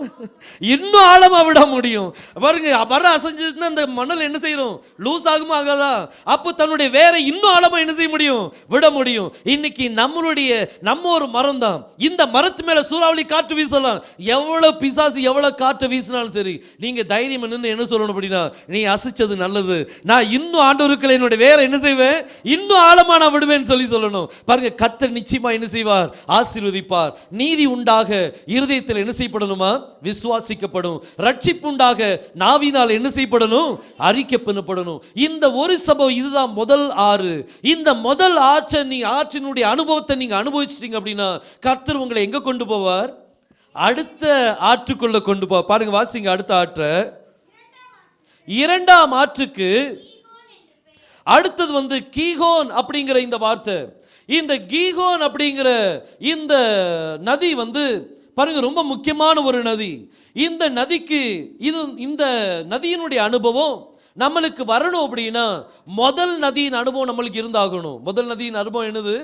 இன்னும் ஆழமாக விட முடியும். பாருங்க, மரம் அசைஞ்சதுன்னா அந்த மணல் என்ன செய்யணும், லூஸ் ஆகுமா ஆகாதா? அப்போ தன்னுடைய வேற இன்னும் ஆழமாக என்ன செய்ய முடியும், விட முடியும். இன்னைக்கு நம்ம ஒரு மரம் தான். இந்த மரத்து மேல சூறாவளி காற்று வீசலாம், எவ்வளவு பிசாசு எவ்வளவு காற்று வீசினாலும் சரி, நீங்க தைரியம் என்ன சொல்லணும் அப்படின்னா, நீ அசைச்சது நல்லது, நான் இன்னும் ஆண்டவருக்கு என்னுடைய வேற என்ன செய்வேன், இன்னும் ஆழமா நான் விடுவேன் சொல்லணும். பாருங்க, கர்த்தர் நிச்சயமா என்ன செய்வார், ஆசீர்வதிப்பார். நீதி உண்டாக இருதயத்தில் என்ன செய்யப்படணுமா, விசுவாசிக்கப்படும். ரட்சிப்பு உண்டாக நாவினால் என்ன செய்யப்படணும், அறிக்கை பண்ணப்படணும். இந்த ஒரு சம்பவம், இதுதான் முதல் ஆறு. இந்த முதல் ஆற்றினுடைய அனுபவத்தை நீங்க அனுபவிச்சிட்டீங்க அப்படின்னா, கர்த்தர் உங்களை எங்க கொண்டு போவார், அடுத்த ஆற்றுக்குள்ள கொண்டு போவார். பாருங்க, வாசிங்க அடுத்த ஆற்றை. இரண்டாம் ஆற்றுக்கு அடுத்தது வந்து கீகோன் அப்படிங்கிற இந்த வார்த்தை. இந்த கீகோன் அப்படிங்கிற இந்த நதி வந்து பாருங்க ரொம்ப முக்கியமான ஒரு நதி. இந்த நதிக்கு இந்த நதியினுடைய அனுபவம் நம்மளுக்கு வரணும் அப்படின்னா, முதல் நதியின் அனுபவம் நம்மளுக்கு இருந்தாகணும். முதல் நதியின் அனுபவம் என்னது,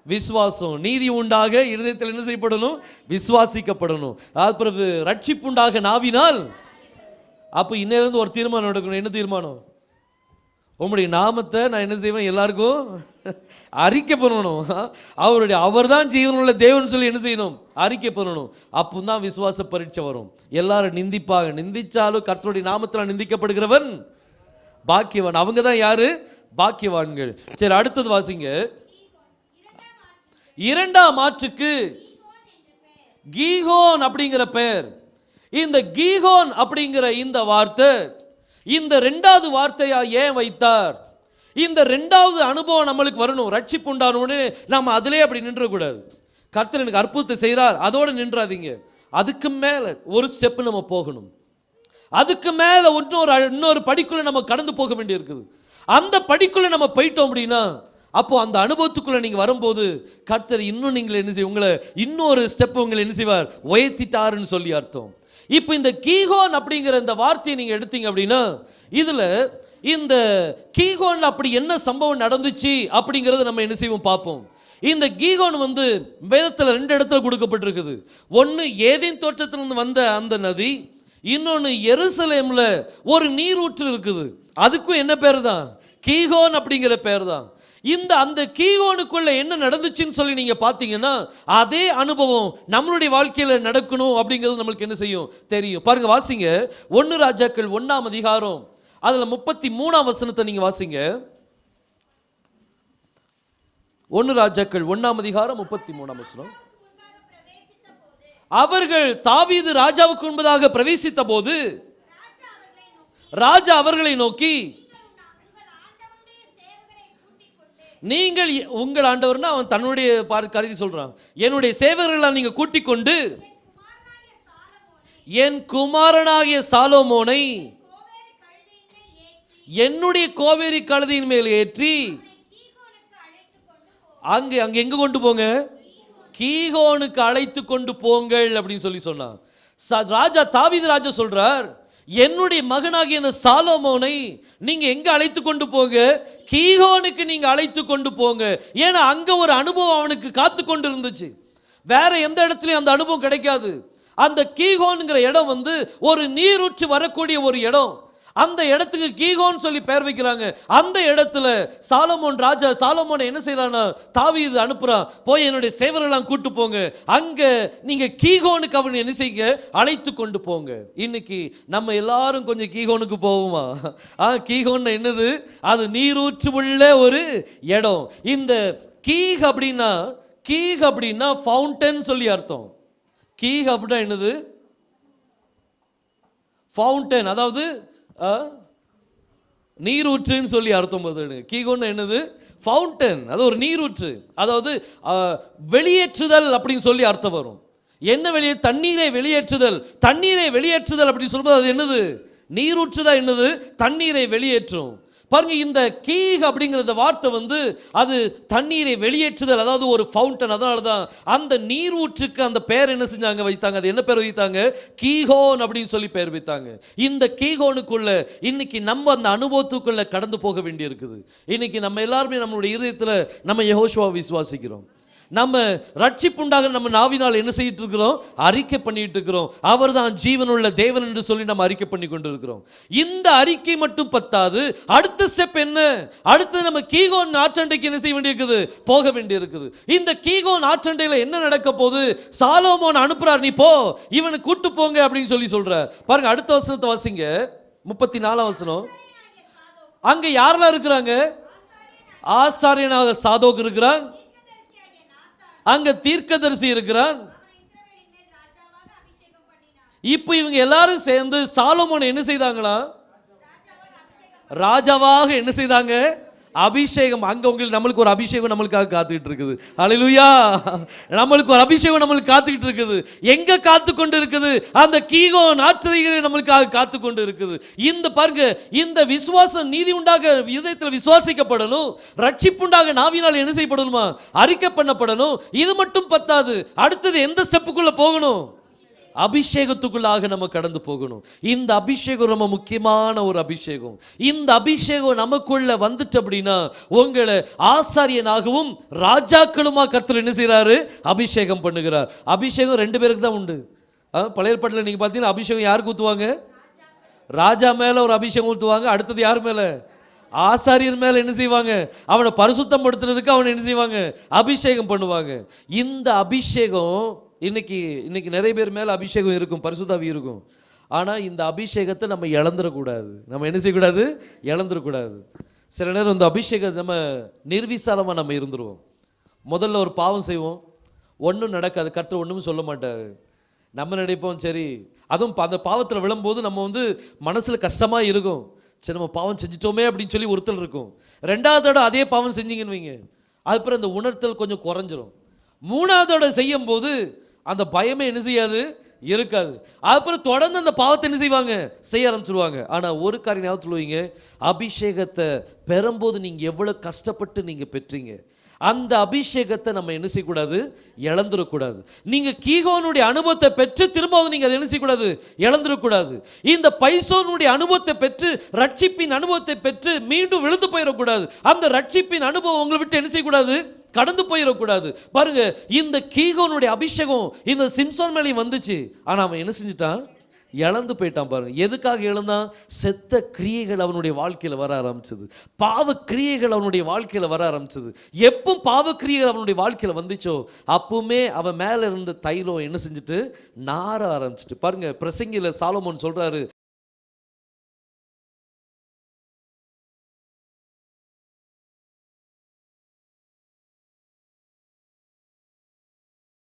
விசுவாசம். நீதி உண்டாக இருதயத்தில் என்ன செய்யப்படணும், விசுவாசிக்கப்படணும். அப்புறம் ரட்சிப்பு உண்டாக நாவினால். அப்போ இன்னிலிருந்து ஒரு தீர்மானம் எடுக்கணும். என்ன தீர்மானம், உங்களுடைய நாமத்தை நான் என்ன செய்வேன், எல்லாருக்கும் அறிக்கை பண்ணணும். அவர் தான் ஜீவனுள்ள தேவன் சொல்லி என்ன செய்யணும், அறிக்கை பண்ணணும். அப்போ தான் விசுவாச பரீட்சை வரும். எல்லாரும் நிந்திச்சாலும் கர்த்தருடைய நாமத்தில் நிந்திக்கப்படுகிறவன் பாக்கியவான். அவங்க தான் யாரு, பாக்கியவான்கள். சரி, அடுத்தது வாசிங்க. இரண்டாம் ஆற்றுக்கு கீகோன் அப்படிங்கிற பெயர். இந்த கீகோன் அப்படிங்கிற இந்த வார்த்தை இந்த ரெண்டாவது வார்த்தையா ஏன் வைத்தார்? இந்த ரெண்டாவது அனுபவம் நம்மளுக்கு வரணும். ரட்சிப்பு உண்டானோடனே நம்ம அதிலே அப்படி நின்றக்கூடாது. கர்த்தர் எனக்கு அற்புதத்தை செய்கிறார் அதோடு நின்றாதீங்க. அதுக்கு மேலே ஒரு ஸ்டெப் நம்ம போகணும். அதுக்கு மேலே இன்னொரு படிக்குள்ள நம்ம கடந்து போக வேண்டி இருக்குது. அந்த படிக்குள்ள நம்ம போயிட்டோம் அப்படின்னா, அப்போ அந்த அனுபவத்துக்குள்ள நீங்க வரும்போது கர்த்தர் இன்னும் நீங்கள் என்ன செய்ய, உங்களை இன்னொரு ஸ்டெப் உங்களை என்ன செய்வார், உயர்த்திட்டாருன்னு சொல்லி அர்த்தம். இப்போ இந்த கீகோன் அப்படிங்கிற இந்த வார்த்தையை நீங்க எடுத்தீங்க அப்படின்னா, இதுல இந்த கீகோன் அப்படி என்ன சம்பவம் நடந்துச்சு அப்படிங்கறத நம்ம என்ன செய்வோம் பார்ப்போம். இந்த கீகோன் வந்து வேதத்தில் 2 இடத்துல கொடுக்கப்பட்டிருக்குது. ஒன்று ஏதேன் தோட்டத்திலிருந்து வந்த அந்த நதி, இன்னொன்று எருசலேம்ல ஒரு நீரூற்று இருக்குது. அதுக்கும் என்ன பேர் தான், கீகோன் அப்படிங்கிற பேர் தான். அந்த கீகோனுக்குள்ள என்ன நடந்துச்சுன்னு சொல்லி நீங்க பாத்தீங்கன்னா, அதே அனுபவம் நம்மளுடைய வாழ்க்கையில நடக்கணும் அப்படிங்கிறது நம்மளுக்கு என்ன செய்யும் தெரியும். பாருங்க, வாசிங்க 1 ராஜாக்கள் 1ஆம் அதிகாரம், அதுல 33ஆம் வசனத்தை நீங்க வாசிங்க. 1 ராஜாக்கள் 1ஆம் அதிகாரம் 33ஆம் வசனம். அவர்கள் தாவீது ராஜாவுக்கு முன்பதாக பிரவேசித்த போது ராஜா அவர்களை நோக்கி, நீங்கள் உங்கள் ஆண்டவர்னா அவன் தன்னுடைய கருதி சொல்றான். என்னுடைய சேவகர்களை நீங்க கூட்டிக் கொண்டு என் குமாரனாகிய சாலோமோனை என்னுடைய கோவேரி கழுதையின் மேல் ஏற்றி அங்கே எங்க கொண்டு போங்க? கீகோனுக்கு அழைத்து கொண்டு போங்கள் அப்படின்னு சொல்லி சொன்னான். ராஜா தாவீது ராஜா சொல்றார், என்னுடைய மகனாகிய இந்த சாலோமோனை நீங்க எங்க அழைத்து கொண்டு போங்க? கீகோனுக்கு நீங்க அழைத்து கொண்டு போங்க. ஏன்னா அங்க ஒரு அனுபவம் அவனுக்கு காத்து கொண்டு இருந்துச்சு. வேற எந்த இடத்துலயும் அந்த அனுபவம் கிடைக்காது. அந்த கீகோன்ங்கிற இடம் ஒரு நீரூற்று வரக்கூடிய ஒரு இடம். அந்த இடத்துக்கு கீகோன் சொல்லி பெயர் வைக்கிறாங்க. அந்த இடத்துல ராஜா சாலமோனை என்ன செய்யறானா, தாவீது அனுப்புறான், போய் என்னுடைய சேவரெல்லாம் கூட்டு போங்க, அங்க நீங்க கீகோனுக்கு அவன் என்ன செய்ய அழைத்து கொண்டு போங்க. இன்னைக்கு நம்ம எல்லாரும் கொஞ்சம் கீகோனுக்கு போவோமா? கீகோன் என்னது? அது நீரூற்று உள்ள ஒரு இடம். இந்த கீக் அப்படின்னா ஃபவுண்டன் சொல்லி அர்த்தம். கீக் அப்படின்னா என்னது? ஃபவுண்டன், அதாவது நீரூற்றுன்னு சொல்லி அர்த்தம். கீகோன்னு என்னது? ஃபவுண்டன், அது ஒரு நீரூற்று, அதாவது வெளியேற்றுதல் அப்படின்னு சொல்லி அர்த்தம் வரும். என்ன தண்ணீரை வெளியேற்றுதல். தண்ணீரை வெளியேற்றுதல் அப்படின்னு சொல்லும்போது அது என்னது? நீரூற்று தான் என்னது? தண்ணீரை வெளியேற்றும். பாருங்க, இந்த கீக் அப்படிங்கிற வார்த்தை அது தண்ணீரை வெளியேற்றுதல், அதாவது ஒரு ஃபவுண்டன். அதனால தான் அந்த நீரூற்றுக்கு அந்த பேர் என்ன செஞ்சாங்க, வைத்தாங்க. அது என்ன பேர் வைத்தாங்க? கீகோன் அப்படின்னு சொல்லி பேர் வைத்தாங்க. இந்த கீகோனுக்குள்ள இன்னைக்கு நம்ம அந்த அனுபவத்துக்குள்ள கடந்து போக வேண்டி இருக்குது. இன்னைக்கு நம்ம எல்லாருமே நம்மளுடைய இதயத்தில் நம்ம யெகோஷுவா விசுவாசிக்கிறோம். நம்ம ரட்சிப்புண்டாக நம்ம நாவினால் என்ன செய்யிட்டு இருக்கிறோம்? அறிக்கை பண்ணிட்டு இருக்கிறோம். அவர் தான் ஜீவனுள்ள தேவன் என்று சொல்லி நம்ம அறிக்கை பண்ணி கொண்டு இருக்கிறோம். இந்த அறிக்கை மட்டும் பத்தாது. அடுத்த ஸ்டெப் என்ன? அடுத்து நம்ம கீகோன் ஆற்றண்டைக்கு என்ன செய்ய வேண்டியிருக்குது? போக வேண்டியிருக்குது. இந்த கீகோன் ஆற்றண்டையில் என்ன நடக்க போகுது? சாலோமோன் அனுப்புறார், நீ போ, இவனை கூட்டு போங்க அப்படின்னு சொல்லி சொல்றார். பாருங்க, அடுத்த வசனத்தை வாசிங்க, 34ஆம் வசனம். அங்க யாரெல்லாம் இருக்கிறாங்க? ஆசாரியனாக சாதோக் இருக்கிறான், அங்க தீர்க்கதரிசி இருக்கிறான். இப்போ இவங்க எல்லாரும் சேர்ந்து சாலமோனை என்ன செய்தாங்களா? ராஜாவாக என்ன செய்தாங்க? அபிஷேகம். அங்க உங்களுக்கு நம்மளுக்கு ஒரு அபிஷேகம் நம்மளுக்காக காத்துக்கிட்டு இருக்குது. ஹல்லேலூயா! நம்மளுக்கு ஒரு அபிஷேகம் நம்மளுக்கு காத்துக்கிட்டு இருக்குது. எங்க காத்து கொண்டு இருக்குது? அந்த கீகோன் ஆற்றலைகளை நம்மளுக்காக காத்து கொண்டு இருக்குது. இந்த பாருங்க, இந்த விசுவாசம் நீதி உண்டாக இதயத்தில் விசுவாசிக்கப்படணும், ரட்சிப்புண்டாக நாவினால் என்ன செய்யப்படணுமா? அறிக்கை பண்ணப்படணும். இது மட்டும் பத்தாது. அடுத்தது எந்த ஸ்டெப்புக்குள்ள போகணும்? அபிஷேகத்துக்குள்ளாக நம்ம கடந்து போகணும். இந்த அபிஷேகம் ரொம்ப முக்கியமான ஒரு அபிஷேகம். இந்த அபிஷேகம் நமக்குள்ள வந்துட்டு அப்படின்னா உங்களை ஆசாரியனாகவும் ராஜாக்களுமா கர்த்தர் என்ன செய்யறாரு? அபிஷேகம் பண்ணுகிறார். அபிஷேகம் 2 பேருக்கு தான் உண்டு. பழைய ஏற்பாட்டில் நீங்க பார்த்தீங்கன்னா அபிஷேகம் யாருக்கு ஊத்துவாங்க? ராஜா மேல ஒரு அபிஷேகம் ஊத்துவாங்க. அடுத்தது யார் மேல? ஆசாரியர் மேல என்ன செய்வாங்க? அவனை பரிசுத்தம் படுத்துறதுக்கு அவனை என்ன செய்வாங்க? அபிஷேகம் பண்ணுவாங்க. இந்த அபிஷேகம் இன்னைக்கு நிறைய பேர் மேல அபிஷேகம் இருக்கும், பரிசுத்தாவி இருக்கும். ஆனா இந்த அபிஷேகத்தை நம்ம இழந்துடக்கூடாது. நம்ம என்ன செய்யக்கூடாது? இழந்துடக்கூடாது. சில நேரம் இந்த அபிஷேகம் நம்ம நிர்விசாரமா நம்ம இருந்துருவோம். முதல்ல ஒரு பாவம் செய்வோம், ஒன்றும் நடக்காது, கர்த்தர் ஒன்றும் சொல்ல மாட்டார். நம்ம நினைப்போம் சரி, அதுவும் அந்த பாவத்தில் விழும்போது நம்ம மனசுல கஷ்டமா இருக்கும். சரி, நம்ம பாவம் செஞ்சிட்டோமே அப்படின்னு சொல்லி ஒருத்தல் இருக்கும். 2வது தடவை அதே பாவம் செஞ்சீங்கன்னு வைங்க, அதுக்கப்புறம் அந்த உணர்த்தல் கொஞ்சம் குறைஞ்சிரும். 3வது தடவை செய்யும் போது அந்த பயமே என்ன செய்யாது? இருக்காது. அதுக்கப்புறம் தொடர்ந்து அந்த பாவத்தை என்ன செய்வாங்க? செய்ய ஆரம்பிச்சிருவாங்க. ஆனா ஒரு காரியம் ஞாபகம் சொல்லுவீங்க, அபிஷேகத்தை பெறும்போது நீங்க எவ்வளவு கஷ்டப்பட்டு நீங்க பெற்றீங்க, அந்த அபிஷேகத்தை நம்ம என்ன செய்யக்கூடாது? இழந்துடக்கூடாது. நீங்க கீகோனுடைய அனுபவத்தை பெற்று திரும்பவும் நீங்க அதை என்ன செய்யக்கூடாது? இழந்துடக்கூடாது. இந்த பைசோனுடைய அனுபவத்தை பெற்று, ரட்சிப்பின் அனுபவத்தை பெற்று மீண்டும் விழுந்து போயிடக்கூடாது. அந்த ரட்சிப்பின் அனுபவம் உங்களை விட்டு என்ன செய்யக்கூடாது? கடந்து போயிடக்கூடாது. பாருங்க, இந்த கீகோனுடைய அபிஷேகம் இந்த சிம்சோன் மேலே வந்துச்சு. ஆனா அவன் என்ன செஞ்சிட்டான்? இழந்து போயிட்டான். பாருங்க, எதுக்காக இழந்தான்? செத்த கிரியைகள் அவனுடைய வாழ்க்கையில் வர ஆரம்பிச்சது, பாவ கிரியைகள் அவனுடைய வாழ்க்கையில் வர ஆரம்பிச்சது. எப்போ பாவ கிரியைகள் அவனுடைய வாழ்க்கையில் வந்துச்சோ அப்பவுமே அவன் மேல இருந்த தைலம் என்ன செஞ்சுட்டு? நார ஆரம்பிச்சிட்டு. பாருங்க, பிரசங்கில சாலமோன் சொல்றாரு,